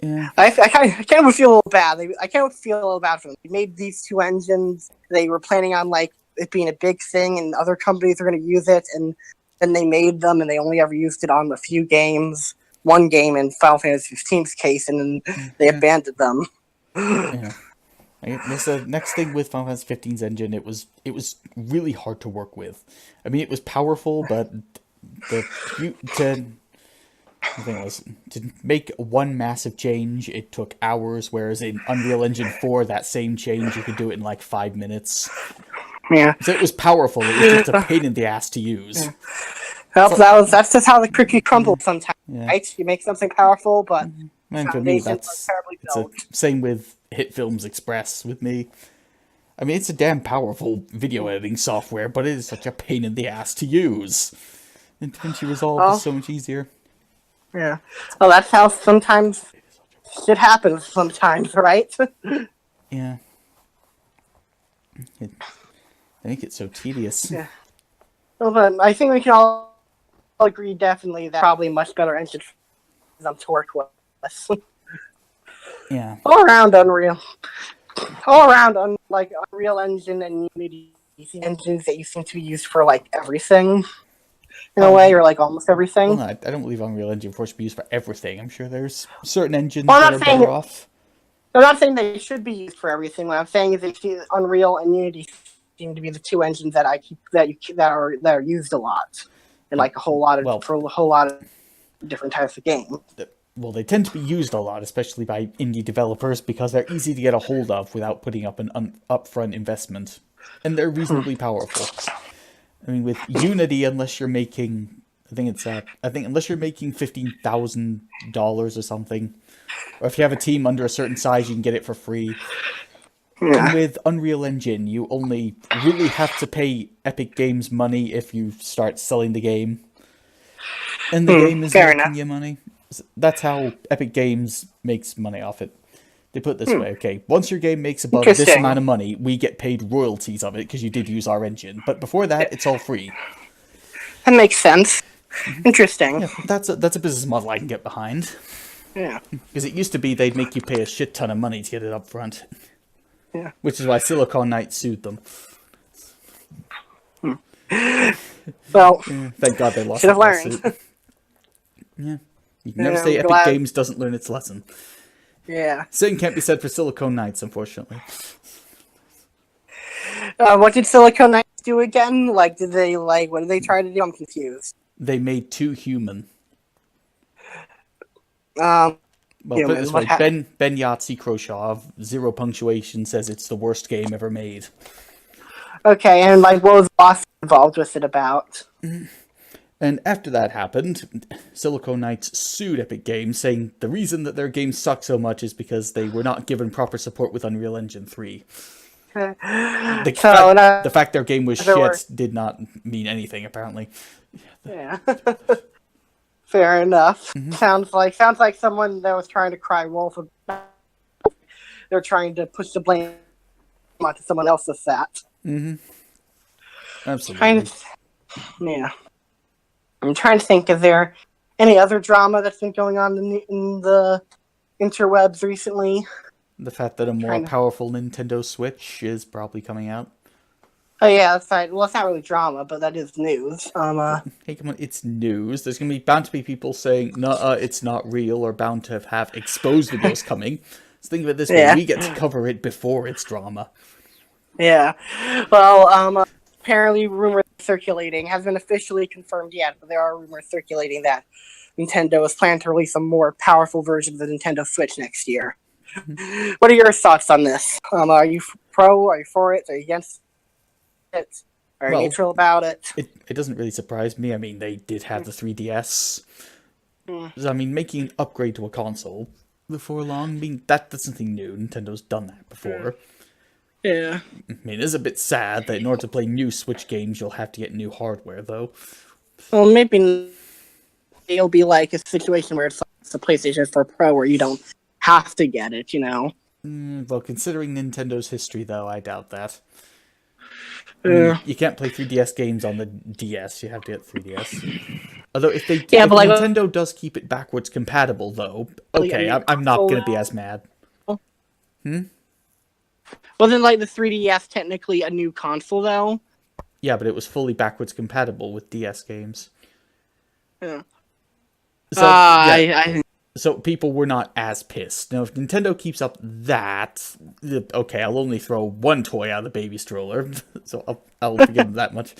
Yeah. I kind of feel a little bad. I kind of feel a little bad for them. They made these two engines. They were planning on like it being a big thing, and other companies are going to use it. And then they made them, and they only ever used it on a few games. One game in Final Fantasy 15's case, and then they abandoned them. Yeah. I guess the next thing with Final Fantasy 15's engine, it was really hard to work with. I mean, it was powerful, but to make one massive change, it took hours, whereas in Unreal Engine 4, that same change, you could do it in like 5 minutes. Yeah. So it was powerful, it was just a pain in the ass to use. Yeah. Well, that's just how the cookie crumbles sometimes, right? You make something powerful, but and for me, it's the same with Hit Films Express with me. I mean, it's a damn powerful video editing software, but it is such a pain in the ass to use. And DaVinci Resolve is so much easier. Yeah. Well, that's how sometimes shit happens sometimes, right? Yeah. I think it's so tedious. Yeah. Well, but I think we can all agree definitely that probably much better engine for them to work with. Yeah. All around Unreal. Like Unreal Engine and Unity engines that you seem to be used for like everything. In a way, or like almost everything. Well, no, I don't believe Unreal Engine 4 should be used for everything. I'm sure there's certain engines that are better off. I'm not saying they should be used for everything. What I'm saying is that Unreal and Unity seem to be the two engines that are used a lot, and like for a whole lot of different types of games. Well, they tend to be used a lot, especially by indie developers, because they're easy to get a hold of without putting up an upfront investment, and they're reasonably powerful. I mean, with Unity, unless you're making, unless you're making $15,000 or something, or if you have a team under a certain size, you can get it for free. Yeah. And with Unreal Engine, you only really have to pay Epic Games money if you start selling the game, and the game is making you money. That's how Epic Games makes money off it. They put it this way, okay, once your game makes above this amount of money, we get paid royalties of it because you did use our engine. But before that, it's all free. That makes sense. Interesting. Yeah, that's a business model I can get behind. Yeah. Because it used to be they'd make you pay a shit ton of money to get it up front. Yeah. Which is why Silicon Knights sued them. Well, thank God they lost should have lawsuit. learned. Yeah. You can never say Epic Games doesn't learn its lesson. Yeah. Same can't be said for Silicon Knights, unfortunately. What did Silicon Knights do again? What did they try to do? I'm confused. They made 2 human. Well, put it this way, Ben Yahtzee Croshaw, 0 punctuation, says it's the worst game ever made. Okay, and like, what was the boss involved with it about? And after that happened, Silicon Knights sued Epic Games, saying the reason that their game sucked so much is because they were not given proper support with Unreal Engine 3. The fact their game was shit did not mean anything, apparently. Yeah. Fair enough. Sounds like someone that was trying to cry wolf. They're trying to push the blame onto someone else with that. Absolutely. Yeah. I'm trying to think, is there any other drama that's been going on in the interwebs recently? The fact that a more powerful Nintendo Switch is probably coming out. Oh yeah, that's right. Well, it's not really drama, but that is news. Hey, come on, it's news. There's going to be bound to be people saying, no, it's not real, or bound to have exposed videos coming. So think of it this way, we get to cover it before it's drama. Yeah. Well, apparently rumors circulating, hasn't been officially confirmed yet, but there are rumors circulating that Nintendo is planning to release a more powerful version of the Nintendo Switch next year. What are your thoughts on this? Are you pro? Are you for it? Are you against it? Are you neutral about it? It doesn't really surprise me. I mean, they did have the 3DS. So, I mean, making an upgrade to a console before long, I mean, that's nothing new. Nintendo's done that before. Yeah. I mean, it is a bit sad that in order to play new Switch games, you'll have to get new hardware, though. Well, maybe it'll be like a situation where it's like the PlayStation 4 Pro, where you don't have to get it, you know? Well, considering Nintendo's history, though, I doubt that. I mean, you can't play 3DS games on the DS, you have to get 3DS. Although, if Nintendo does keep it backwards compatible, though, okay, I'm not going to be as mad. Wasn't like the 3DS technically a new console, though? Yeah, but it was fully backwards compatible with DS games. Yeah. So, so people were not as pissed. Now, if Nintendo keeps up that, okay, I'll only throw one toy out of the baby stroller, so I'll forgive them that much.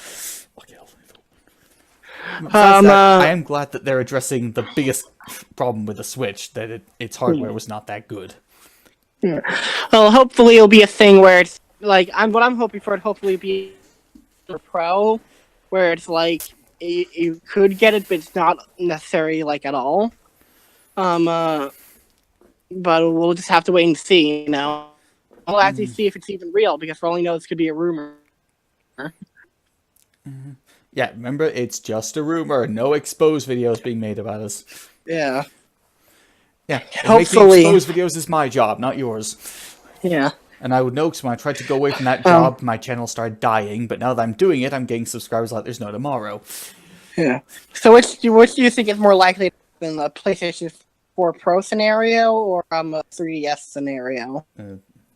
Okay, I am glad that they're addressing the biggest problem with the Switch, that its hardware was not that good. Yeah. Well, hopefully it'll be a thing where it's like what I'm hoping for. It hopefully be a Pro, where it's like you could get it, but it's not necessary like at all. But we'll just have to wait and see. You know, we'll have to see if it's even real, because for all we know, this could be a rumor. Yeah, remember, it's just a rumor. No exposed videos being made about us. Yeah. Yeah, hopefully. Making exposed videos is my job, not yours. Yeah. And I would know, because when I tried to go away from that job, my channel started dying, but now that I'm doing it, I'm getting subscribers like there's no tomorrow. Yeah. So which do you think is more likely in the PlayStation 4 Pro scenario or a 3DS scenario?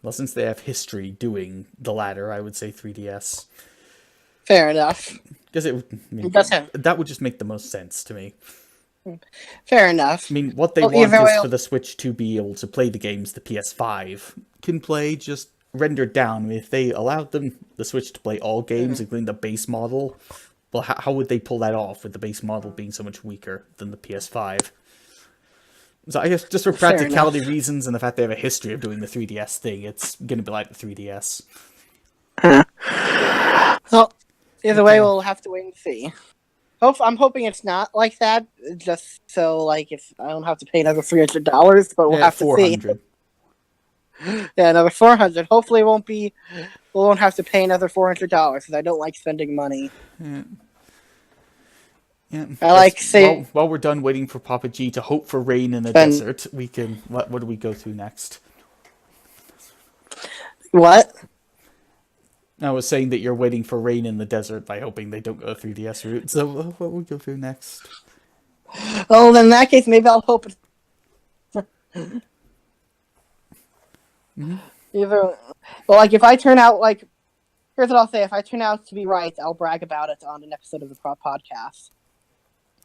Well, since they have history doing the latter, I would say 3DS. Fair enough. Because that would just make the most sense to me. Fair enough. I mean, what they want is for the Switch to be able to play the games the PS5 can play, just rendered down. I mean, if they allowed the Switch to play all games, including the base model, well, how would they pull that off with the base model being so much weaker than the PS5? So I guess just for practicality reasons and the fact they have a history of doing the 3DS thing, it's going to be like the 3DS. Well, either way, we'll have to wait and see. I'm hoping it's not like that, just so like if I don't have to pay another $300, but we'll have to see. Yeah, another $400. Hopefully, we won't have to pay another $400 because I don't like spending money. Yeah. I like saying. While we're done waiting for Papa G to hope for rain in the desert, we can. What do we go through next? What? I was saying that you're waiting for rain in the desert by hoping they don't go 3DS route. So what will we go through next? Well, then in that case, maybe I'll hope. Either, well, like if I turn out like, here's what I'll say: if I turn out to be right, I'll brag about it on an episode of the podcast.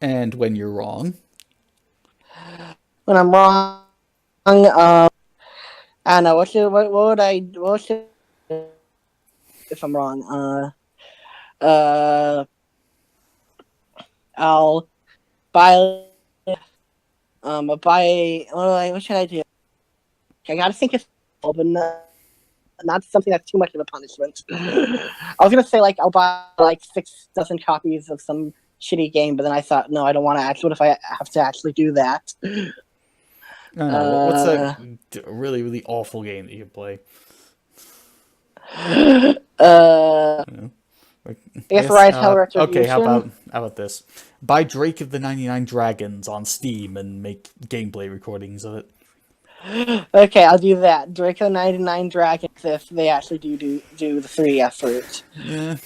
And when you're wrong? When I'm wrong, I don't know. What should if I'm wrong? I'll buy what should I do? I gotta think of, but not something that's too much of a punishment. I was gonna say like I'll buy like 6 dozen copies of some shitty game, but then I thought no, I don't want to actually. What if I have to actually do that? No. What's a really, really awful game that you can play? Like, If Rise Hell okay, Retribution. how about this? Buy Drake of the 99 Dragons on Steam and make gameplay recordings of it. Okay, I'll do that. Draco 99 Dragons if they actually do the 3F route. Yeah.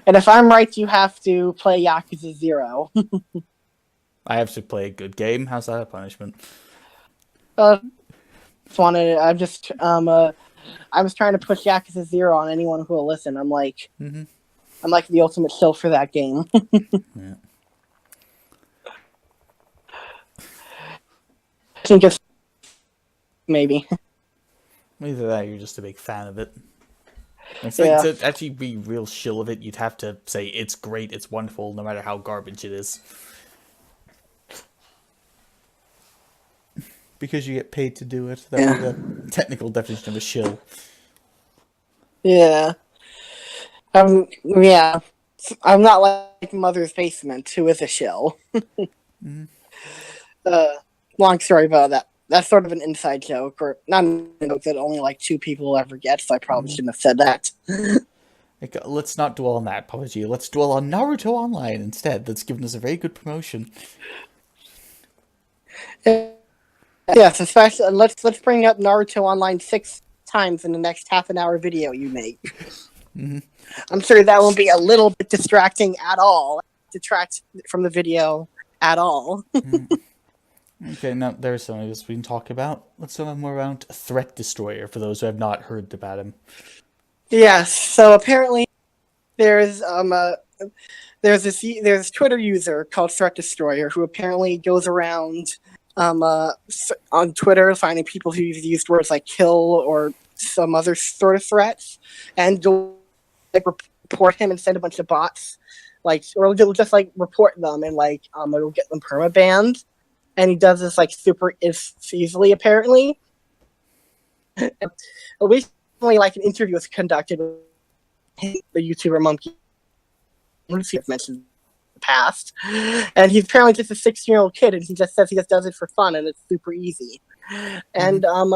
And if I'm right, you have to play Yakuza 0. I have to play a good game. How's that a punishment? I'm just trying to push Yakuza 0 on anyone who will listen. I'm like the ultimate shill for that game. Yeah. I think it's maybe. Either that or you're just a big fan of it. It's Yeah. like, to actually be real shill of it, you'd have to say it's great, it's wonderful, no matter how garbage it is. Because you get paid to do it. That would be the technical definition of a shill. Yeah. Yeah. I'm not like Mother's Basement, who is a shill. Long story about that. That's sort of an inside joke, or not a joke that only like 2 people will ever get, so I probably shouldn't have said that. Like, let's not dwell on that, PUBG. Let's dwell on Naruto Online instead. That's given us a very good promotion. Yes, especially let's bring up Naruto Online 6 times in the next half an hour video you make. I'm sure that won't be a little bit distracting at all. Detract from the video at all. Okay, now there's something else we can talk about. Let's talk more about Threat Destroyer for those who have not heard about him. Yes, so apparently there's this Twitter user called Threat Destroyer who apparently goes around on Twitter finding people who used words like kill or some other sort of threats and go like report him and send a bunch of bots or just like report them and it'll get them perma banned. And he does this like super easily apparently. Recently, like an interview was conducted with the YouTuber Monkey. I've mentioned in the past, and he's apparently just a 16-year-old kid, and he just says he just does it for fun, and it's super easy. And I'm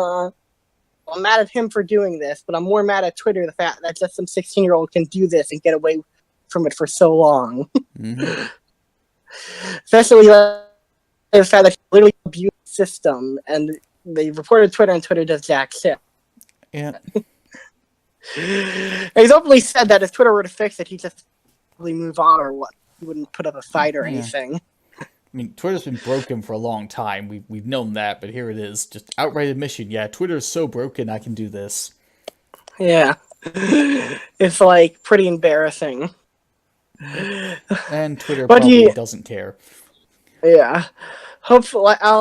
mad at him for doing this, but I'm more mad at Twitter the fact that just some 16-year-old can do this and get away from it for so long. Especially the fact that he literally abused the system, and they reported Twitter, and Twitter does jack shit. Yeah. He's openly said that if Twitter were to fix it, he'd just really move on or what. He wouldn't put up a fight or anything. I mean, Twitter's been broken for a long time. We've known that, but here it is. Just outright admission. Yeah, Twitter is so broken, I can do this. Yeah. It's like pretty embarrassing. And Twitter probably doesn't care. Yeah. Hopefully, I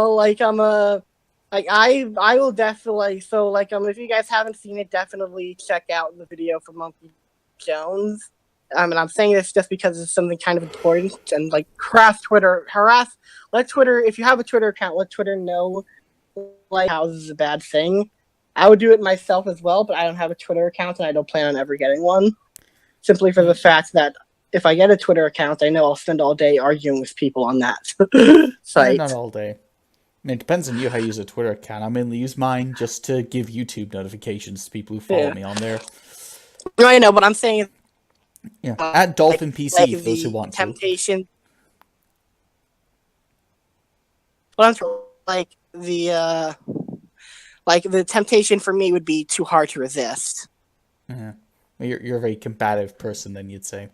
will definitely. So, if you guys haven't seen it, definitely check out the video from Monkey Jones. I'm saying this just because it's something kind of important and let Twitter. If you have a Twitter account, let Twitter know how this is a bad thing. I would do it myself as well, but I don't have a Twitter account and I don't plan on ever getting one. Simply for the fact that if I get a Twitter account, I know I'll spend all day arguing with people on that site. Not all day. I mean, it depends on you how you use a Twitter account. I mainly use mine just to give YouTube notifications to people who follow me on there. No, I know, but I'm saying... Yeah, at Dolphin PC for those who want temptation. to. Well, the temptation for me would be too hard to resist. Well, you're a very combative person, then you'd say.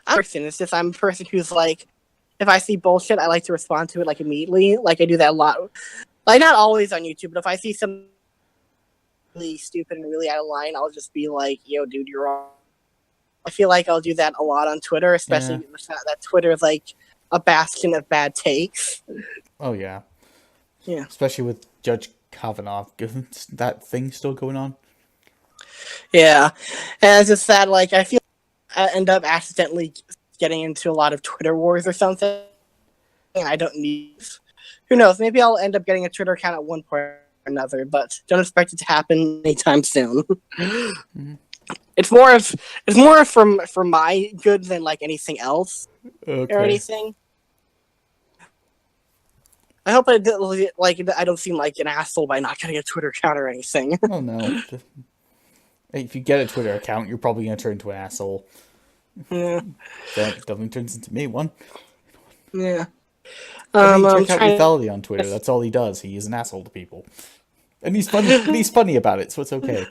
It's just I'm a person who's if I see bullshit, I like to respond to it immediately. I do that a lot. Not always on YouTube, but if I see something really stupid and really out of line, I'll just be like, "Yo, dude, you're wrong." I feel like I'll do that a lot on Twitter, especially the fact that Twitter is a bastion of bad takes. Oh yeah. Yeah. Especially with Judge Kavanaugh. Isn't that thing still going on? Yeah. And it's just that, I feel I end up accidentally getting into a lot of Twitter wars or something. I don't need. Who knows? Maybe I'll end up getting a Twitter account at one point or another, but don't expect it to happen anytime soon. Mm-hmm. It's more for my good than like anything else or anything. I hope I don't seem like an asshole by not getting a Twitter account or anything. Oh no. If you get a Twitter account, you're probably gonna turn into an asshole. Yeah. That definitely turns into me one. Yeah. I mean, check out Lethality on Twitter. That's all he does. He is an asshole to people, and he's funny. He's funny about it, so it's okay.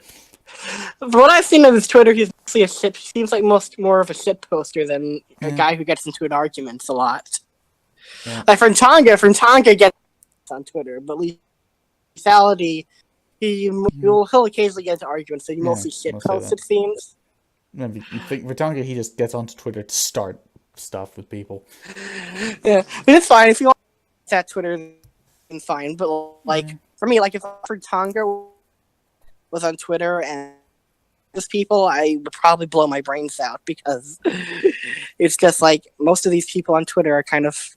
From what I've seen of his Twitter, he's mostly a shit. He seems like more of a shit poster than a guy who gets into an arguments a lot. Yeah. Like Frontonga gets on Twitter, but Lethality, he'll occasionally get into arguments, so he mostly shit posts, it seems. You think Frontonga, he just gets onto Twitter to start stuff with people. Yeah, but it's fine if you want that Twitter, then fine. But like for me, like if Frontonga was on Twitter and just people, I would probably blow my brains out because it's just like most of these people on Twitter are kind of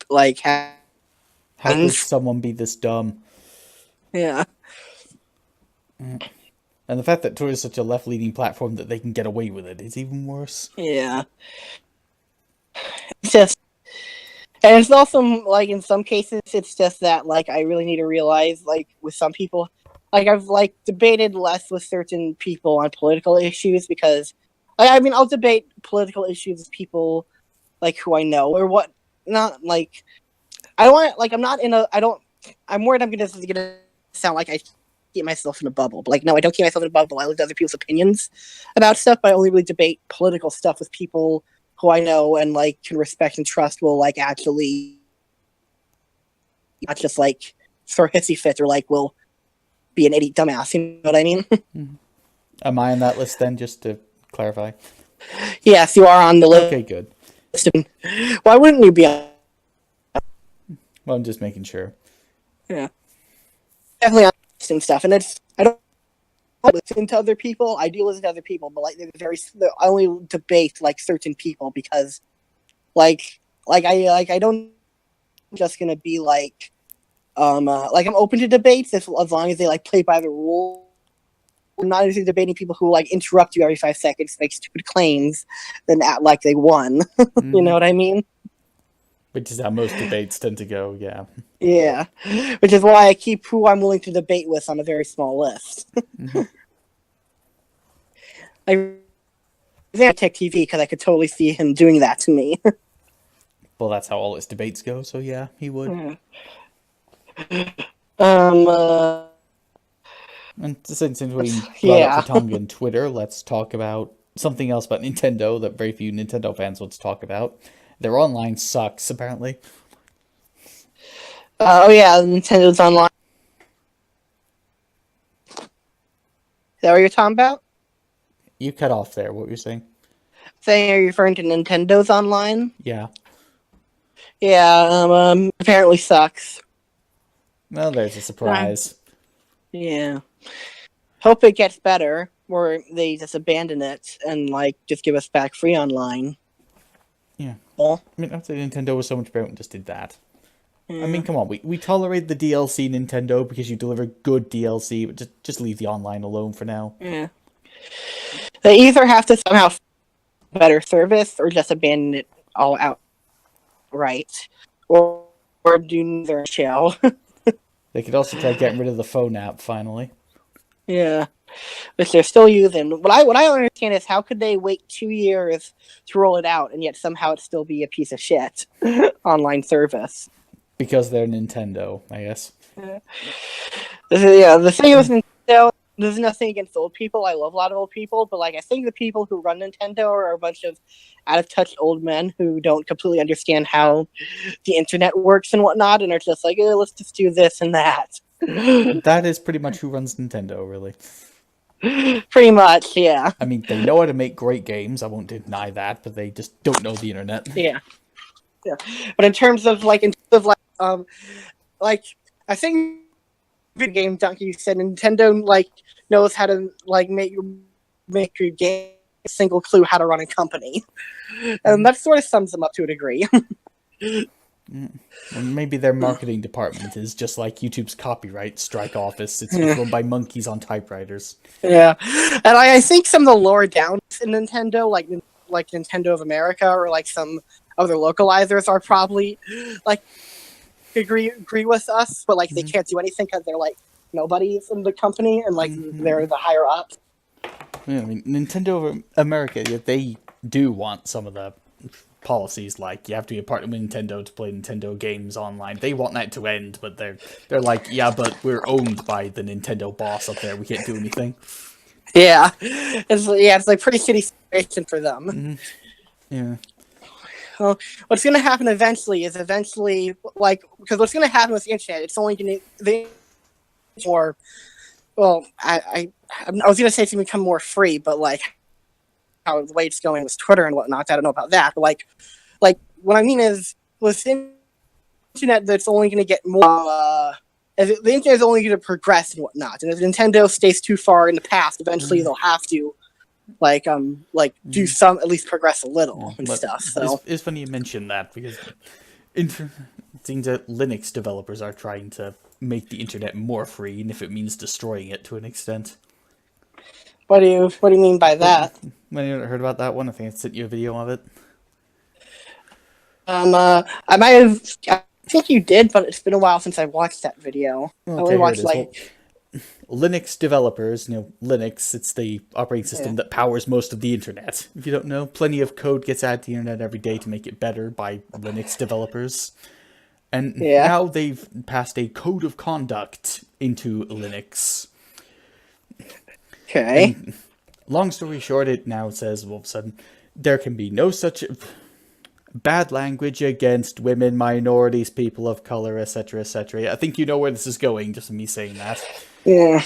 like how could someone be this dumb? Yeah. And the fact that Twitter is such a left-leaning platform that they can get away with it is even worse. Yeah. It's just, and it's also like in some cases, it's just that like I really need to realize like with some people, like I've like debated less with certain people on political issues because, I mean, I'll debate political issues with people like who I know or what, not like I don't want like I'm not in a I don't I'm worried I'm gonna sound like I keep myself in a bubble, but like no, I don't keep myself in a bubble. I look at other people's opinions about stuff, but I only really debate political stuff with people who I know and like can respect and trust will like actually not just like throw hissy fit or like will be an idiot dumbass, you know what I mean? Am I on that list then, just to clarify? Yes, you are on the list. Okay, good. Why wouldn't you be on? Well, I'm just making sure. Yeah. Definitely on and stuff, and I don't listen to other people. I do listen to other people, but like I only debate like certain people because I don't just gonna be like I'm open to debates as long as they like play by the rules. I'm not interested in debating people who like interrupt you every 5 seconds, make stupid claims, then act like they won. You know what I mean? Which is how most debates tend to go, yeah. Yeah. Which is why I keep who I'm willing to debate with on a very small list. I Tech TV because I could totally see him doing that to me. Well, that's how all his debates go, so yeah, he would. And since we brought up Frontonga and Twitter, let's talk about something else about Nintendo that very few Nintendo fans want to talk about. Their online sucks, apparently. Oh yeah, Nintendo's online. Is that what you're talking about? You cut off there. What were you saying? Saying, are you referring to Nintendo's online? Yeah. Yeah, apparently sucks. Well, there's a surprise. Yeah. Hope it gets better, or they just abandon it and, like, just give us back free online. Yeah. Well, I mean, I'd say Nintendo was so much better and just did that. Yeah. I mean, come on, we tolerate the DLC, Nintendo, because you deliver good DLC, but just leave the online alone for now. Yeah. They either have to somehow better service or just abandon it all outright, or do neither shall. They could also try getting rid of the phone app finally. Yeah, which they're still using. What I don't understand is how could they wait 2 years to roll it out and yet somehow it still be a piece of shit online service? Because they're Nintendo, I guess. Yeah, the thing with Nintendo, there's nothing against old people. I love a lot of old people, but like I think the people who run Nintendo are a bunch of out of touch old men who don't completely understand how the internet works and whatnot, and are just like, let's just do this and that. That is pretty much who runs Nintendo, really. Pretty much, yeah. I mean, they know how to make great games. I won't deny that, but they just don't know the internet. Yeah. But in terms of like, I think video game donkey said Nintendo like knows how to like make your game a single clue how to run a company, and that sort of sums them up to a degree. Or maybe their marketing department is just like YouTube's copyright strike office. It's run by monkeys on typewriters. Yeah, and I think some of the lower downs in Nintendo, like Nintendo of America or like some other localizers, are probably like agree with us, but like they can't do anything because they're like nobodies in the company and like they're the higher ups. Yeah, I mean, Nintendo of America, they do want some of the policies, like you have to be a partner with Nintendo to play Nintendo games online. They want that to end, but they're like, yeah, but we're owned by the Nintendo boss up there. We can't do anything. Yeah, it's like pretty shitty situation for them. Yeah. Well, what's going to happen eventually is like, because what's going to happen with the internet, it's only going to more. Well, I was going to say it's going to become more free, but like how the way it's going with Twitter and whatnot, I don't know about that. But like what I mean is with the internet, that's only going to get more. The internet is only going to progress and whatnot, and if Nintendo stays too far in the past, eventually they'll have to do some, at least progress a little and stuff. So it's funny you mention that, because it seems that Linux developers are trying to make the internet more free, and if it means destroying it to an extent. What do you mean by that? Have you heard about that one? I think I sent you a video of it. I might have. I think you did, but it's been a while since I watched that video. Okay, I only watched Linux developers, Linux, it's the operating system that powers most of the internet. If you don't know, plenty of code gets added to the internet every day to make it better by Linux developers. And now they've passed a code of conduct into Linux. Okay. And long story short, it now says, all of a sudden, there can be no such bad language against women, minorities, people of color, etc., etc. I think you know where this is going, just me saying that. Yeah.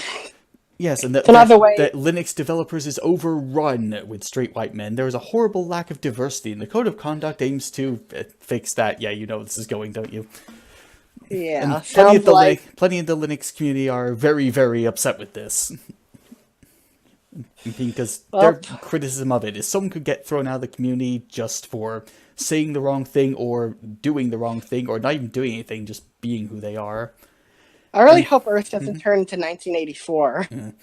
Yes, and that Linux developers is overrun with straight white men. There is a horrible lack of diversity, and the code of conduct aims to fix that. Yeah, you know where this is going, don't you? Yeah. And plenty of the Linux community are very, very upset with this. Because their criticism of it is someone could get thrown out of the community just for saying the wrong thing or doing the wrong thing, or not even doing anything, just being who they are. I really hope Earth doesn't turn into 1984. I'm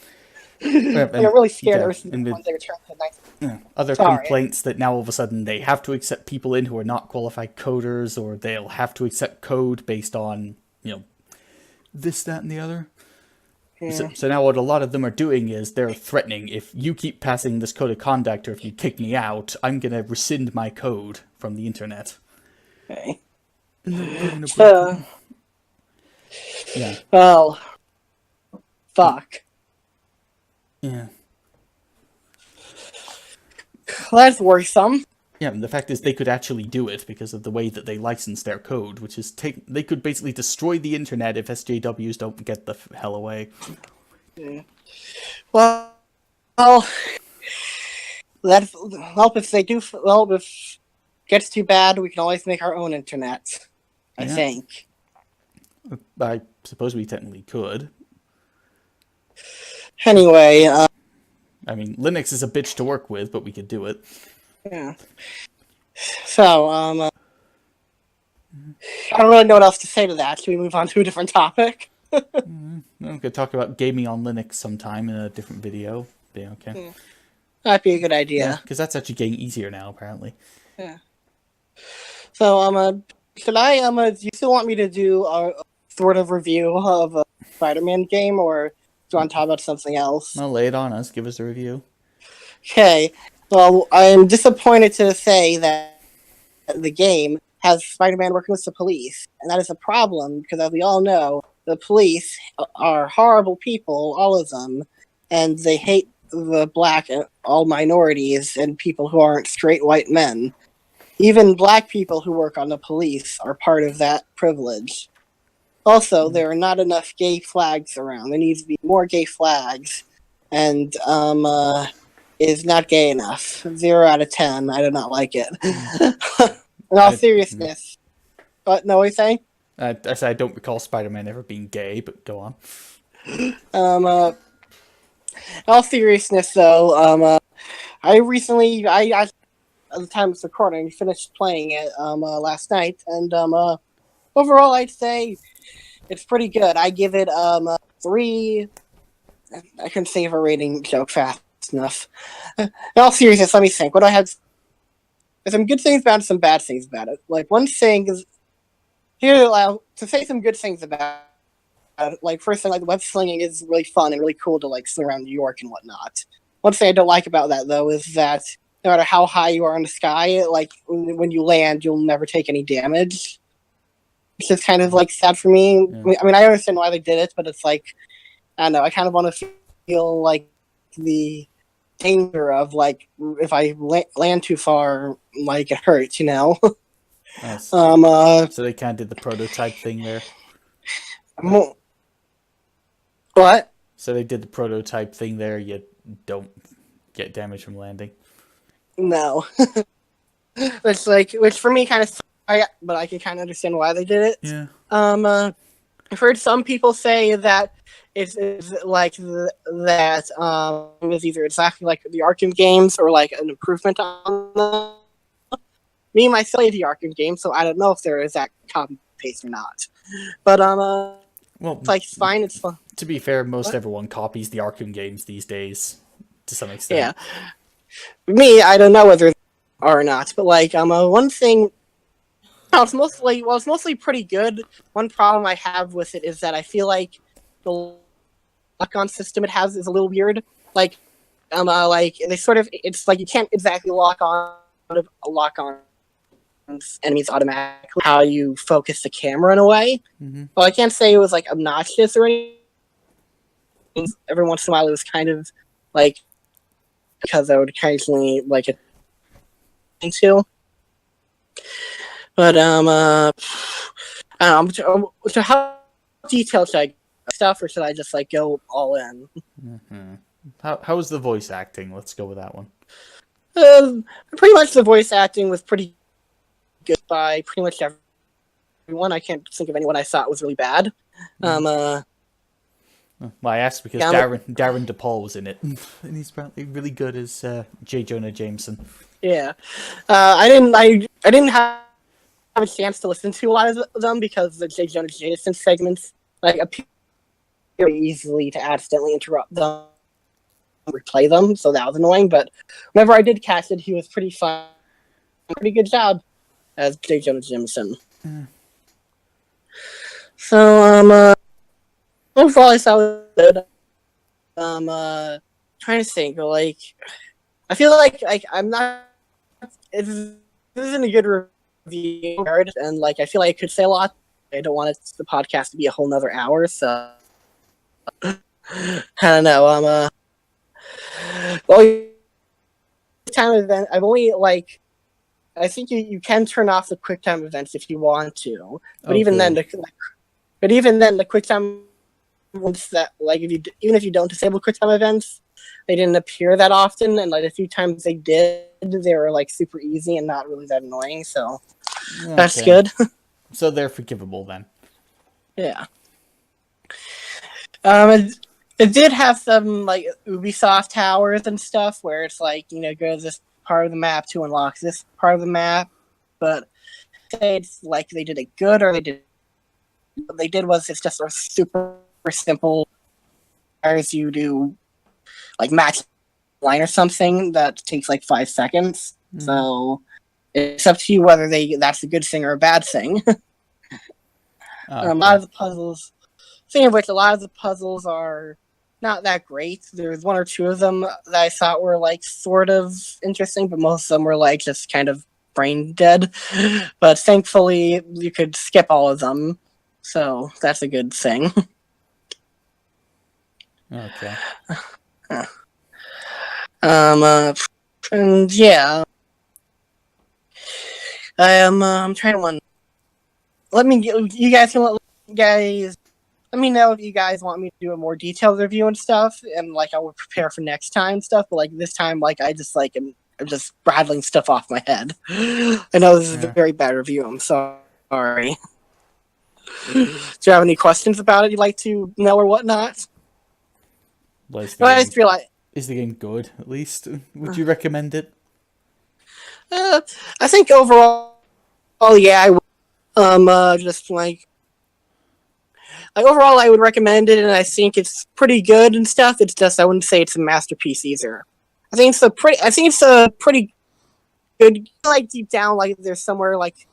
really scared Earth is the one they return to 1984. Other complaints that now all of a sudden they have to accept people in who are not qualified coders, or they'll have to accept code based on, this, that, and the other. Yeah. So now what a lot of them are doing is they're threatening, if you keep passing this code of conduct, or if you kick me out, I'm going to rescind my code from the internet. Okay. Yeah. Well, fuck. Yeah. Well, that's worrisome. Yeah, and the fact is they could actually do it because of the way that they license their code, which is they could basically destroy the internet if SJWs don't get the hell away. Yeah. Well, if they do, if it gets too bad, we can always make our own internet. I think. I suppose we technically could. Anyway, I mean, Linux is a bitch to work with, but we could do it. Yeah. So, I don't really know what else to say to that. Should we move on to a different topic? We could talk about gaming on Linux sometime in a different video. Yeah, okay. That'd be a good idea. Because that's actually getting easier now, apparently. Yeah. So, should I, do you still want me to do a sort of review of a Spider-Man game, or do you want to talk about something else? I'll lay it on us. Give us a review. Okay. Well, I'm disappointed to say that the game has Spider-Man working with the police, and that is a problem because, as we all know, the police are horrible people, all of them, and they hate the black and all minorities and people who aren't straight white men. Even black people who work on the police are part of that privilege. Also, there are not enough gay flags around. There needs to be more gay flags, and is not gay enough. 0 out of 10. I do not like it. In all seriousness. What? No, what are you saying? I said I don't recall Spider-Man ever being gay, but go on. In all seriousness, though, I at the time of recording, finished playing it last night, and overall, I'd say it's pretty good. I give it a 3. I couldn't save a rating joke fast enough. In all seriousness, let me think. What do I have? There's some good things about it, some bad things about it. Like, one thing is here to say some good things about it. Like, first thing, like, web slinging is really fun and really cool to like sling around New York and whatnot. One thing I don't like about that though is that no matter how high you are in the sky, like when you land, you'll never take any damage. It's just kind of like sad for me. Yeah. I mean, I understand why they did it, but it's like I don't know. I kind of want to feel like the danger of like if I land too far, like it hurts, you know. Nice. So they kind of did the prototype thing there. What? So they did the prototype thing there. You don't get damage from landing. No. It's like, which for me kind of, but I can kind of understand why they did it. Yeah. I've heard some people say that it's like that it was either exactly like the Arkham games or like an improvement on them. Me myself played the Arkham game, so I don't know if there is that copy paste or not. But well, it's like fine. It's fun. To be fair, most everyone copies the Arkham games these days to some extent. Yeah. Me, I don't know whether or not, but like one thing. No, it's mostly pretty good. One problem I have with it is that I feel like the lock-on system it has is a little weird. Like they sort of it's like you can't exactly lock on enemies automatically. How you focus the camera in a way. Mm-hmm. Well, I can't say it was like obnoxious or anything. Every once in a while, it was kind of like because I would occasionally like it into. But I don't know. So how detailed should I stuff, or should I just like go all in? Mm-hmm. How was the voice acting? Let's go with that one. Pretty much the voice acting was pretty good by pretty much everyone. I can't think of anyone I thought was really bad. Well, I asked because Darren DePaul was in it, and he's apparently really good as J. Jonah Jameson. Yeah, I didn't have a chance to listen to a lot of them because the J. Jonah Jameson segments like appear very easily to accidentally interrupt them, replay them, so that was annoying. But whenever I did catch it, he was pretty fun. Pretty good job as J. Jonah Jameson. So overall, I thought it was good. Trying to think, like, I feel like I'm not. This isn't a good review, and like I feel like I could say a lot. I don't want the podcast to be a whole nother hour, so I don't know. Well, time event. I've only like. I think you can turn off the QuickTime events if you want to, but even then, the QuickTime ones that like even if you don't disable QuickTime events, they didn't appear that often, and like a few times they did, they were like super easy and not really that annoying. So that's good. So they're forgivable then. Yeah. It did have some like Ubisoft towers and stuff where it's like go to this part of the map to unlock this part of the map, but it's like they did it good or they did. What they did was it's just a super simple as you do like match line or something that takes like 5 seconds. Mm. So it's up to you whether that's a good thing or a bad thing. A lot of the puzzles, speaking of which, a lot of the puzzles are not that great. There's one or two of them that I thought were like sort of interesting, but most of them were like just kind of brain dead. But thankfully, you could skip all of them. So that's a good thing. Okay. And yeah, I'm trying to one. Let me know if you guys want me to do a more detailed review and stuff, and like I will prepare for next time stuff. But like this time, like I just like I'm just rattling stuff off my head. I know this is a very bad review. I'm sorry. Do you have any questions about it you'd like to know or whatnot? Well, is the game good, at least? Would you recommend it? I think overall, yeah, I would. Just like overall, I would recommend it, and I think it's pretty good and stuff. It's just I wouldn't say it's a masterpiece either. I think it's a pretty good. Like deep down, like there's somewhere like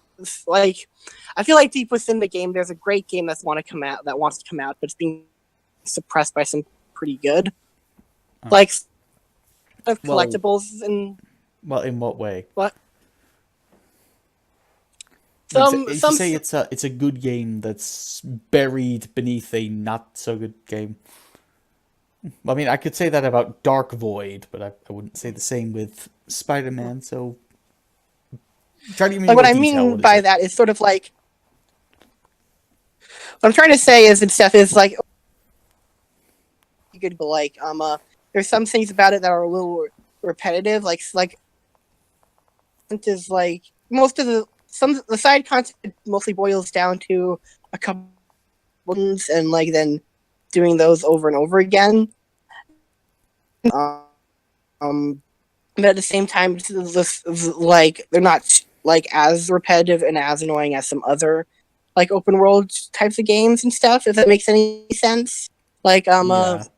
I feel like deep within the game, there's a great game that wants to come out, but it's being suppressed by some pretty good, like of collectibles and. Well, in what way? What? You say it's a good game that's buried beneath a not so good game. I mean, I could say that about Dark Void, but I wouldn't say the same with Spider-Man. So, try to give me like what I mean by that is sort of like what I'm trying to say is and stuff is like you could like there's some things about it that are a little repetitive, like it is like most of the side content mostly boils down to a couple ones and like then doing those over and over again. But at the same time, like they're not like as repetitive and as annoying as some other like open world types of games and stuff. If that makes any sense, like like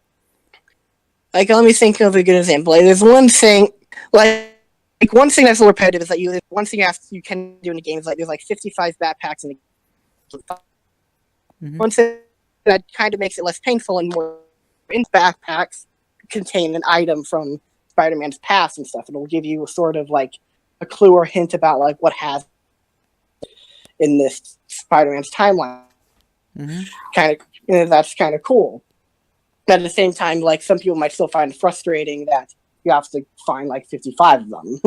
let me think of a good example. Like, there's one thing like one thing that's a little repetitive is that one thing you can do in the game is like there's like 55 backpacks in the game. One thing that kind of makes it less painful and more in backpacks contain an item from Spider-Man's past and stuff. It'll give you sort of like a clue or hint about like what has in this Spider-Man's timeline. That's kind of cool. But at the same time, like some people might still find it frustrating that you have to find like 55 of them.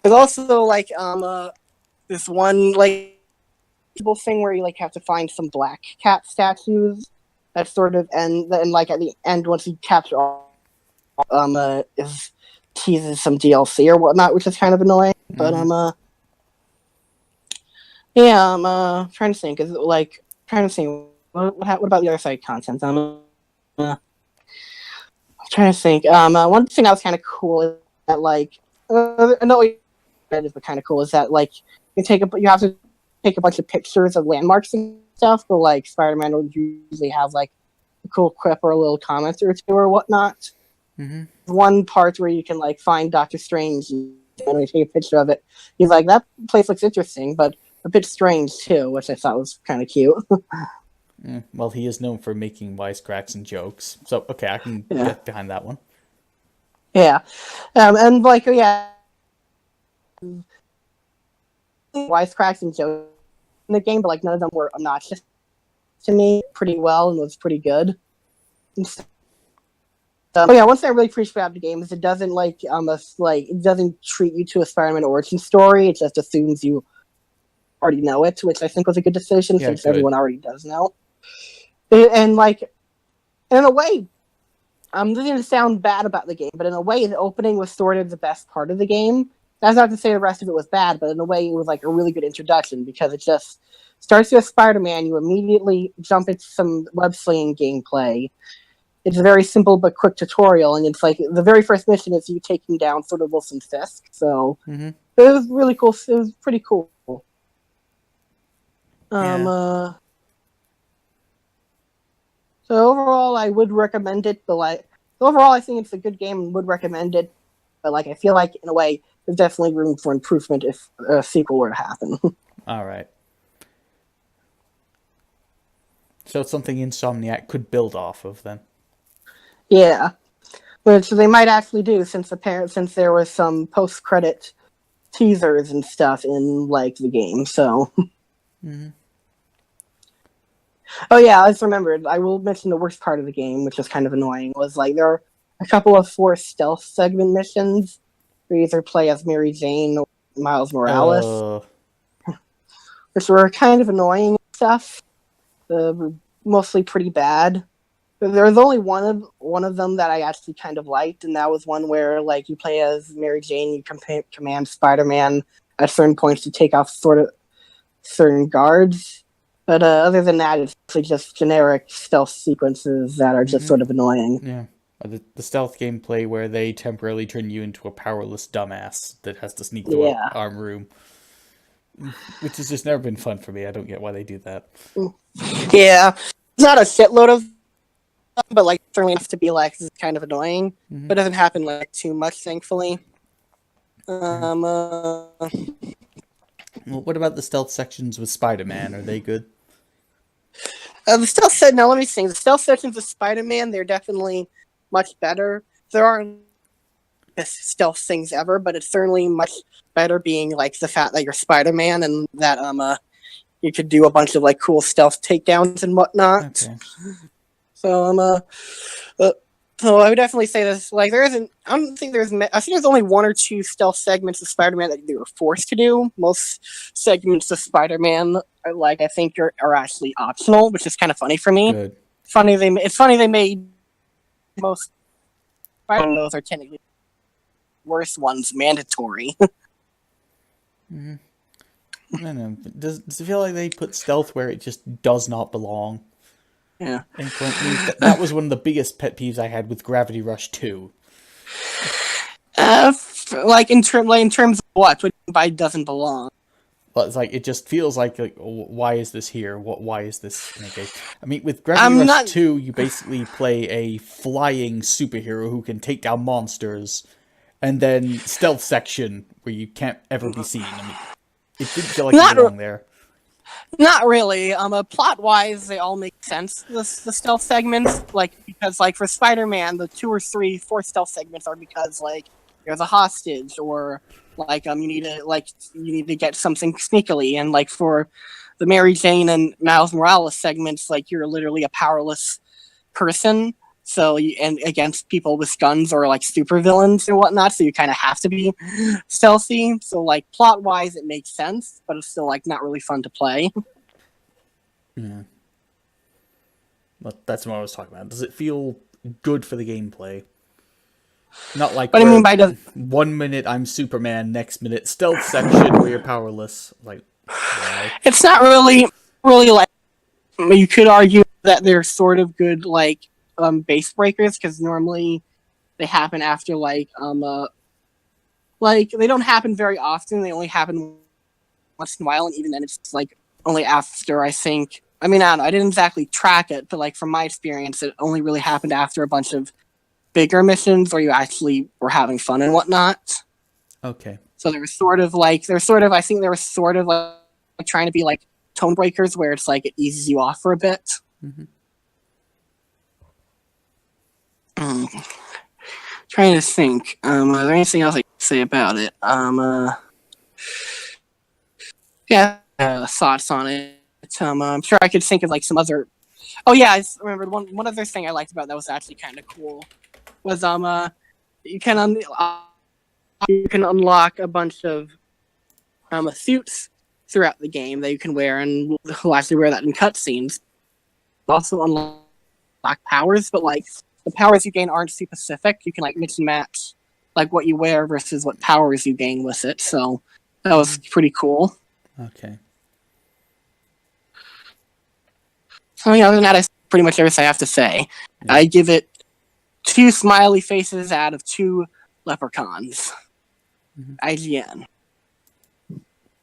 There's also like this one like thing where you like have to find some black cat statues that sort of and like at the end once you capture all is teases some DLC or whatnot, which is kind of annoying. But I'm trying to think. Is it like trying to think what about the other side content? I'm trying to think. One thing that was kind of cool is that like no, that is kind of cool is that like you have to take a bunch of pictures of landmarks and stuff, but like Spider-Man will usually have like a cool quip or a little comment or two or whatnot. One part where you can like find Doctor Strange and when we take a picture of it, he's like, that place looks interesting, but a bit strange too, which I thought was kind of cute. Well, he is known for making wisecracks and jokes, so okay, I can get behind that one. Yeah, and like wisecracks and jokes in the game, but like none of them were obnoxious to me pretty well and was pretty good. One thing I really appreciate about the game is it doesn't it doesn't treat you to a Spider-Man origin story. It just assumes you already know it, which I think was a good decision since everyone already does know. And like, in a way, this doesn't sound bad about the game, but in a way, the opening was sort of the best part of the game. That's not to say the rest of it was bad, but in a way, it was like a really good introduction because it just starts with Spider-Man. You immediately jump into some web-slinging gameplay. It's a very simple but quick tutorial, and it's like the very first mission is you taking down sort of Wilson Fisk. So it was really cool. It was pretty cool. So overall, I would recommend it. But overall, I think it's a good game and would recommend it. But like, I feel like in a way, there's definitely room for improvement if a sequel were to happen. All right. So it's something Insomniac could build off of then. Yeah, which they might actually do since there was some post-credit teasers and stuff in like the game. So. Oh yeah, I just remembered. I will mention the worst part of the game, which is kind of annoying. Was like there are a couple of forced stealth segment missions where you either play as Mary Jane or Miles Morales, which were kind of annoying stuff. Mostly pretty bad. There was only one of them that I actually kind of liked, and that was one where like you play as Mary Jane, you command Spider-Man at certain points to take off sort of certain guards. But other than that, it's just generic stealth sequences that are just sort of annoying. Yeah, the stealth gameplay where they temporarily turn you into a powerless dumbass that has to sneak to an arm room. Which has just never been fun for me. I don't get why they do that. Yeah, it's not a shitload of, but like certainly enough to be like this is kind of annoying. Mm-hmm. But it doesn't happen like too much, thankfully. Well, what about the stealth sections with Spider-Man? Are they good? The stealth set. Now let me think. The stealth sections of Spider-Man, they're definitely much better. There aren't best stealth things ever, but it's certainly much better being like the fact that you're Spider-Man and that you could do a bunch of like cool stealth takedowns and whatnot. Okay. So so I would definitely say this. Like there isn't. I don't think there's. I think there's only one or two stealth segments of Spider-Man that they were forced to do. Most segments of Spider-Man, like I think, are actually optional, which is kind of funny for me. Good. It's funny they made most. Those are technically worst ones mandatory. Mm-hmm. I don't know. Does it feel like they put stealth where it just does not belong? Yeah. And currently, that was one of the biggest pet peeves I had with Gravity Rush 2. In terms of what by doesn't belong. But it's like it just feels like why is this here? Why is this? Okay, I mean, with Gravity Rush 2, you basically play a flying superhero who can take down monsters, and then stealth section where you can't ever be seen. I mean, it didn't feel like it belonged there. Not really. Plot wise, they all make sense. The stealth segments, because for Spider-Man, the 2 or 3, 4 stealth segments are because there's a hostage or you need to get something sneakily, and for the Mary Jane and Miles Morales segments, you're literally a powerless person. So and against people with guns or super villains and whatnot, so you kind of have to be stealthy. So plot wise, it makes sense, but it's still not really fun to play. Yeah, but that's what I was talking about. Does it feel good for the gameplay? Not like. What do you mean by does? 1 minute I'm Superman, next minute stealth section where you're powerless. Why? It's not really you could argue that they're sort of good base breakers, because normally they happen after they don't happen very often. They only happen once in a while, and even then it's only after, I think. I mean, I don't know, I didn't exactly track it, but from my experience, it only really happened after a bunch of bigger missions where you actually were having fun and whatnot. Okay. So they were sort of trying to be tone breakers, where it's it eases you off for a bit. Mm-hmm. Trying to think. Is there anything else I can say about it? Thoughts on it. I'm sure I could think of some other. Oh yeah, I remembered one other thing I liked about that was actually kind of cool. Was you can unlock a bunch of suits throughout the game that you can wear, and we'll actually wear that in cutscenes. Also unlock powers, but the powers you gain aren't specific. You can mix and match what you wear versus what powers you gain with it. So that was pretty cool. Okay. So other than that, that's pretty much everything I have to say. Yeah. I give it 2 smiley faces out of 2 leprechauns. Mm-hmm. IGN.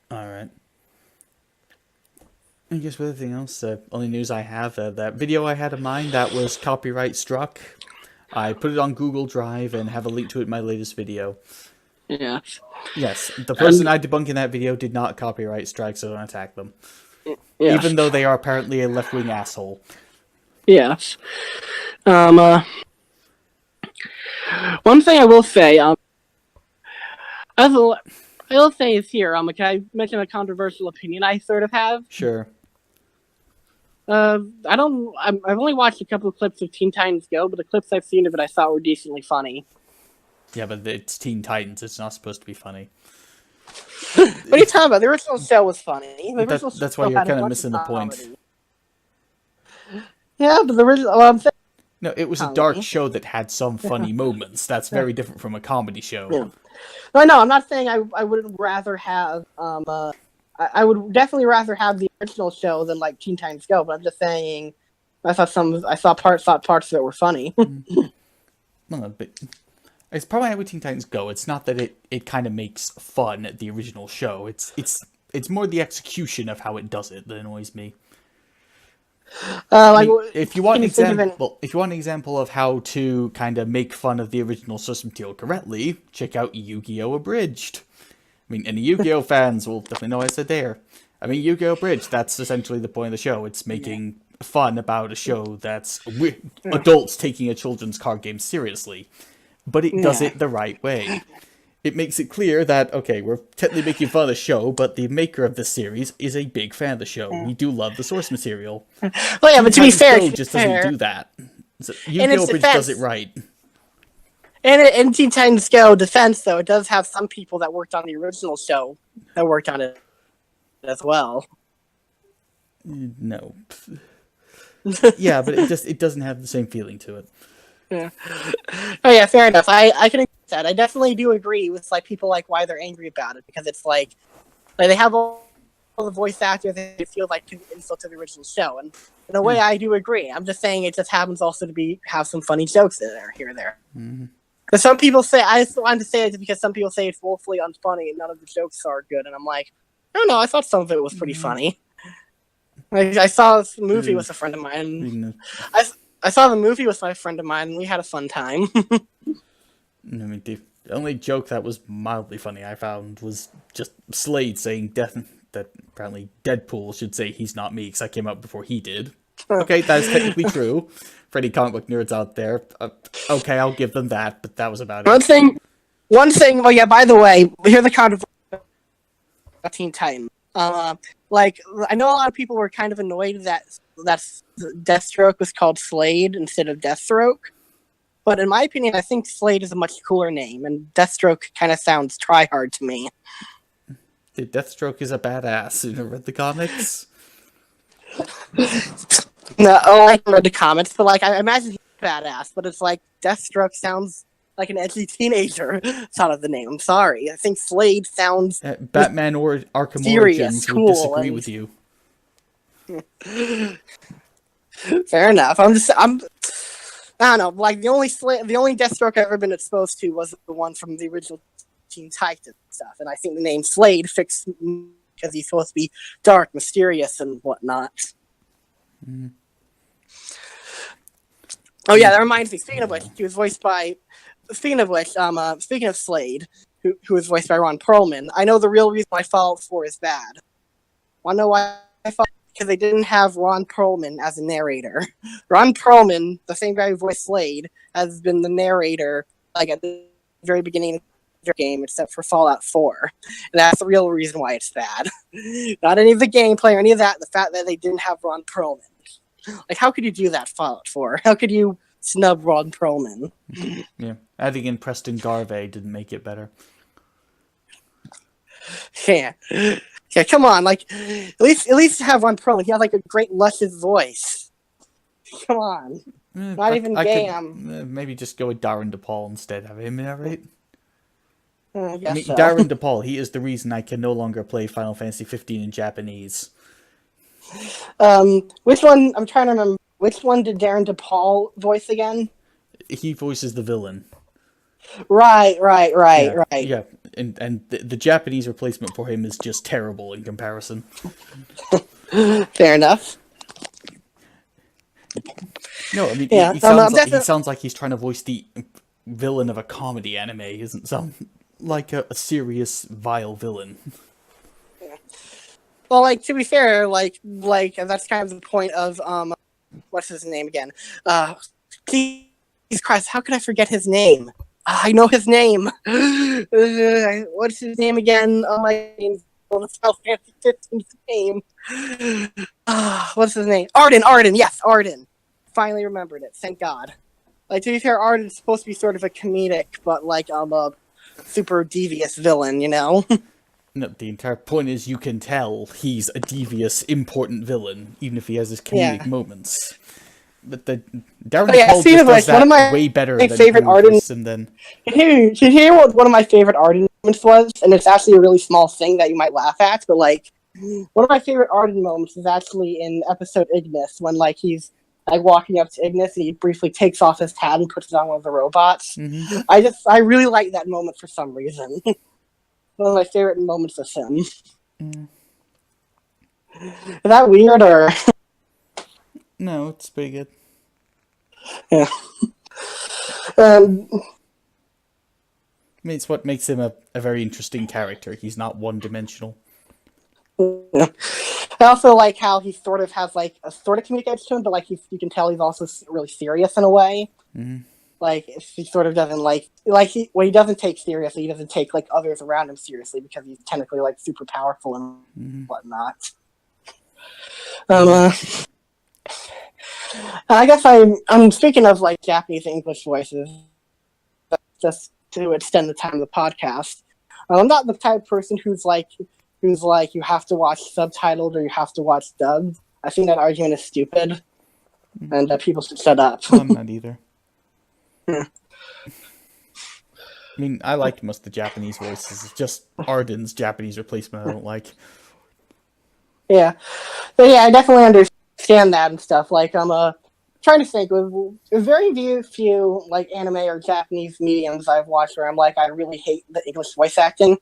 All right. I guess with everything else, only news I have, that video I had in mind that was copyright struck. I put it on Google Drive and have a link to it in my latest video. Yeah. Yes, the person I debunked in that video did not copyright strike, so don't attack them. Yeah. Even though they are apparently a left-wing asshole. Yes. One thing I will say, I will say is here, can I mention a controversial opinion I sort of have? Sure. I've only watched a couple of clips of Teen Titans Go, but the clips I've seen of it I thought were decently funny. Yeah, but it's Teen Titans. It's not supposed to be funny. What are you talking about? The original show was funny. That's why you're kind of missing the point. Yeah, but the original... No, it was a dark show that had some funny moments. That's very different from a comedy show. Yeah. No, I'm not saying I would rather have... I would definitely rather have the original show than Teen Titans Go, but I'm just saying I thought parts of it were funny. Well, but it's probably not with Teen Titans Go. It's not that it kind of makes fun at the original show. It's it's more the execution of how it does it that annoys me. If you want an example of how to kind of make fun of the original source material correctly, check out Yu-Gi-Oh! Abridged. I mean, any Yu-Gi-Oh! Fans will definitely know what I said there. I mean, Yu-Gi-Oh! Abridged, that's essentially the point of the show. It's making fun about a show that's adults taking a children's card game seriously. But it does it the right way. It makes it clear that, okay, we're technically making fun of the show, but the maker of the series is a big fan of the show. We do love the source material. Well, yeah, but to be fair, doesn't do that. So Yu-Gi-Oh! Abridged does it right. And in Teen Titans Go defense, though, it does have some people that worked on the original show that worked on it as well. No. Yeah, but it doesn't have the same feeling to it. Yeah. Oh yeah, fair enough. I can agree with that. I definitely do agree with like people like why they're angry about it, because it's like they have all the voice actors and they feel like insult to the original show, and in a way I do agree. I'm just saying it just happens also to have some funny jokes in there here and there. But some people say, I just wanted to say it because some people say it's woefully unfunny and none of the jokes are good, and I'm like, I don't know, I thought some of it was pretty funny. Like, I saw this movie with a friend of mine. I saw the movie with my friend of mine, and we had a fun time. I mean, the only joke that was mildly funny I found was just Slade saying that apparently Deadpool should say he's not me because I came out before he did. Okay, that is technically true. For any comic book nerds out there, okay, I'll give them that, but that was about it. One thing, well, yeah, by the way, here's the controversy about Teen Titans. Like, I know a lot of people were kind of annoyed that Deathstroke was called Slade instead of Deathstroke. But in my opinion, I think Slade is a much cooler name, and Deathstroke kind of sounds try-hard to me. Dude, Deathstroke is a badass. You never read the comics? No, I haven't read the comics, but like I imagine he's badass, but it's like Deathstroke sounds like an edgy teenager. It's not the name. I'm sorry. I think Slade sounds Batman or Arkham serious, Origins cool, would disagree with you. Fair enough. I don't know. Like the only Deathstroke I've ever been exposed to was the one from the original Teen Titans stuff, and I think the name Slade fixed because he's supposed to be dark, mysterious, and whatnot. Oh yeah, that reminds me. Speaking of which, he was voiced by. Speaking of Slade, who was voiced by Ron Perlman. I know the real reason why Fallout 4 is bad. Want to know why? Because they didn't have Ron Perlman as a narrator. Ron Perlman, the same guy who voiced Slade, has been the narrator like at the very beginning of the game, except for Fallout 4. And that's the real reason why it's bad. Not any of the gameplay or any of that. The fact that they didn't have Ron Perlman. Like, how could you do that, Fallout 4? How could you snub Ron Perlman? Yeah, adding in Preston Garvey didn't make it better. Yeah, come on, like at least have Ron Perlman. He has like a great luscious voice. Come on, not even Gam. Maybe just go with Darren DePaul instead. Have him narrate. I mean, so. Darren DePaul. He is the reason I can no longer play Final Fantasy 15 in Japanese. Which one? I'm trying to remember. Which one did Darren DePaul voice again? He voices the villain. Right. Yeah, and the Japanese replacement for him is just terrible in comparison. Fair enough. No, I mean, he sounds like he's trying to voice the villain of a comedy anime. He doesn't sound like a serious, vile villain. Well, like, to be fair, like that's kind of the point of, what's his name again? Jesus Christ, how could I forget his name? I know his name. What's his name again? Oh my God, Final Fantasy 15's name. What's his name? Arden, yes, Arden. Finally remembered it, thank God. Like, to be fair, Arden's supposed to be sort of a comedic, but like, a super devious villain, you know? No, the entire point is you can tell he's a devious, important villain, even if he has his comedic moments. But the Darren DePaul just does that way better than favorite Arden. And then should you hear what one of my favorite Arden moments was? And it's actually a really small thing that you might laugh at, but like one of my favorite Arden moments is actually in episode Ignis, when like he's like walking up to Ignis and he briefly takes off his hat and puts it on one of the robots. Mm-hmm. I really like that moment for some reason. One of my favorite moments of him. Is that weird or? No, it's pretty good. Yeah. I mean, it's what makes him a very interesting character. He's not one-dimensional. Yeah. I also like how he sort of has like a sort of comedic edge to him, but like you can tell he's also really serious in a way. Mm-hmm. Like he sort of doesn't when he doesn't take seriously, he doesn't take like others around him seriously because he's technically like super powerful and whatnot. I guess I'm speaking of like Japanese and English voices, just to extend the time of the podcast. I'm not the type of person who's like you have to watch subtitled or you have to watch dubbed. I think that argument is stupid, and people should shut up. I'm not either. I mean, I like most of the Japanese voices. It's just Arden's Japanese replacement I don't like. Yeah, but yeah, I definitely understand that and stuff. Like I'm trying to think. There's very few like anime or Japanese mediums I've watched where I'm like I really hate the English voice acting.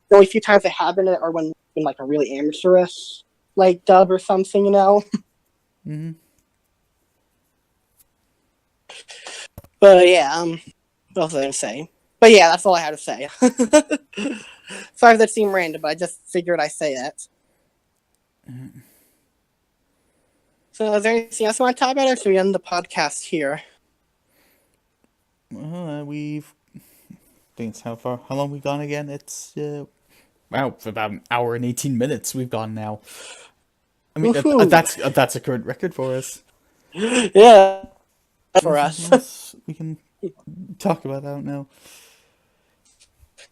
The only few times it happened are when in like a really amateurish like dub or something, you know. Mm-hmm. But yeah, what was I gonna say? But yeah, that's all I had to say. Sorry if that seemed random, but I just figured I'd say that. Mm-hmm. So, is there anything else you want to talk about, or should we end the podcast here? We've. I think it's how long we've gone again? It's wow, for about an hour and 18 minutes we've gone now. I mean, that's a current record for us. Yeah, for us. We can talk about that now.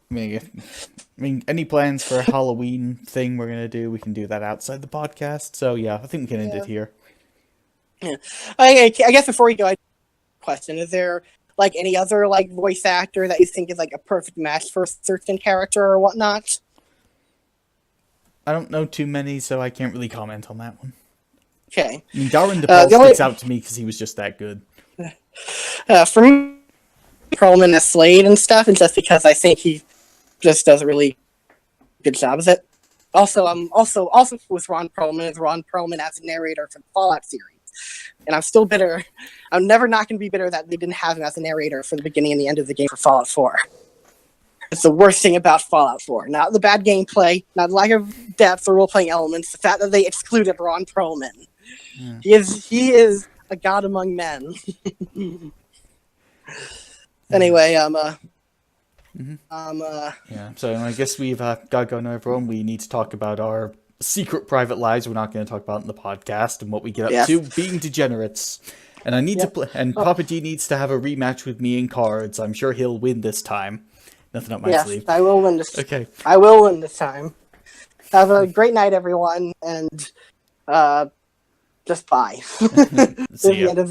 I mean, any plans for a Halloween thing we're gonna do? We can do that outside the podcast. So yeah, I think we can end it here. Yeah, I guess before we go, I have a question: is there like any other like voice actor that you think is like a perfect match for a certain character or whatnot? I don't know too many, so I can't really comment on that one. Okay. I mean, Darwin DePaul sticks out to me because he was just that good. For me, Perlman as Slade and stuff, and just because I think he just does a really good job of it. Also, also with Ron Perlman as a narrator for the Fallout series. And I'm still bitter. I'm never not going to be bitter that they didn't have him as a narrator for the beginning and the end of the game for Fallout 4. It's the worst thing about Fallout 4. Not the bad gameplay, not the lack of depth or role-playing elements, the fact that they excluded Ron Perlman. Yeah. He is a god among men. Anyway, yeah, so I guess we've got going on, everyone. We need to talk about our secret private lives we're not going to talk about in the podcast and what we get up to being degenerates. And I need to play, and Papa G needs to have a rematch with me in cards. I'm sure he'll win this time. Nothing up my sleeve. I will win this. Okay. I will win this time. Have a great night, everyone, and just bye. See ya.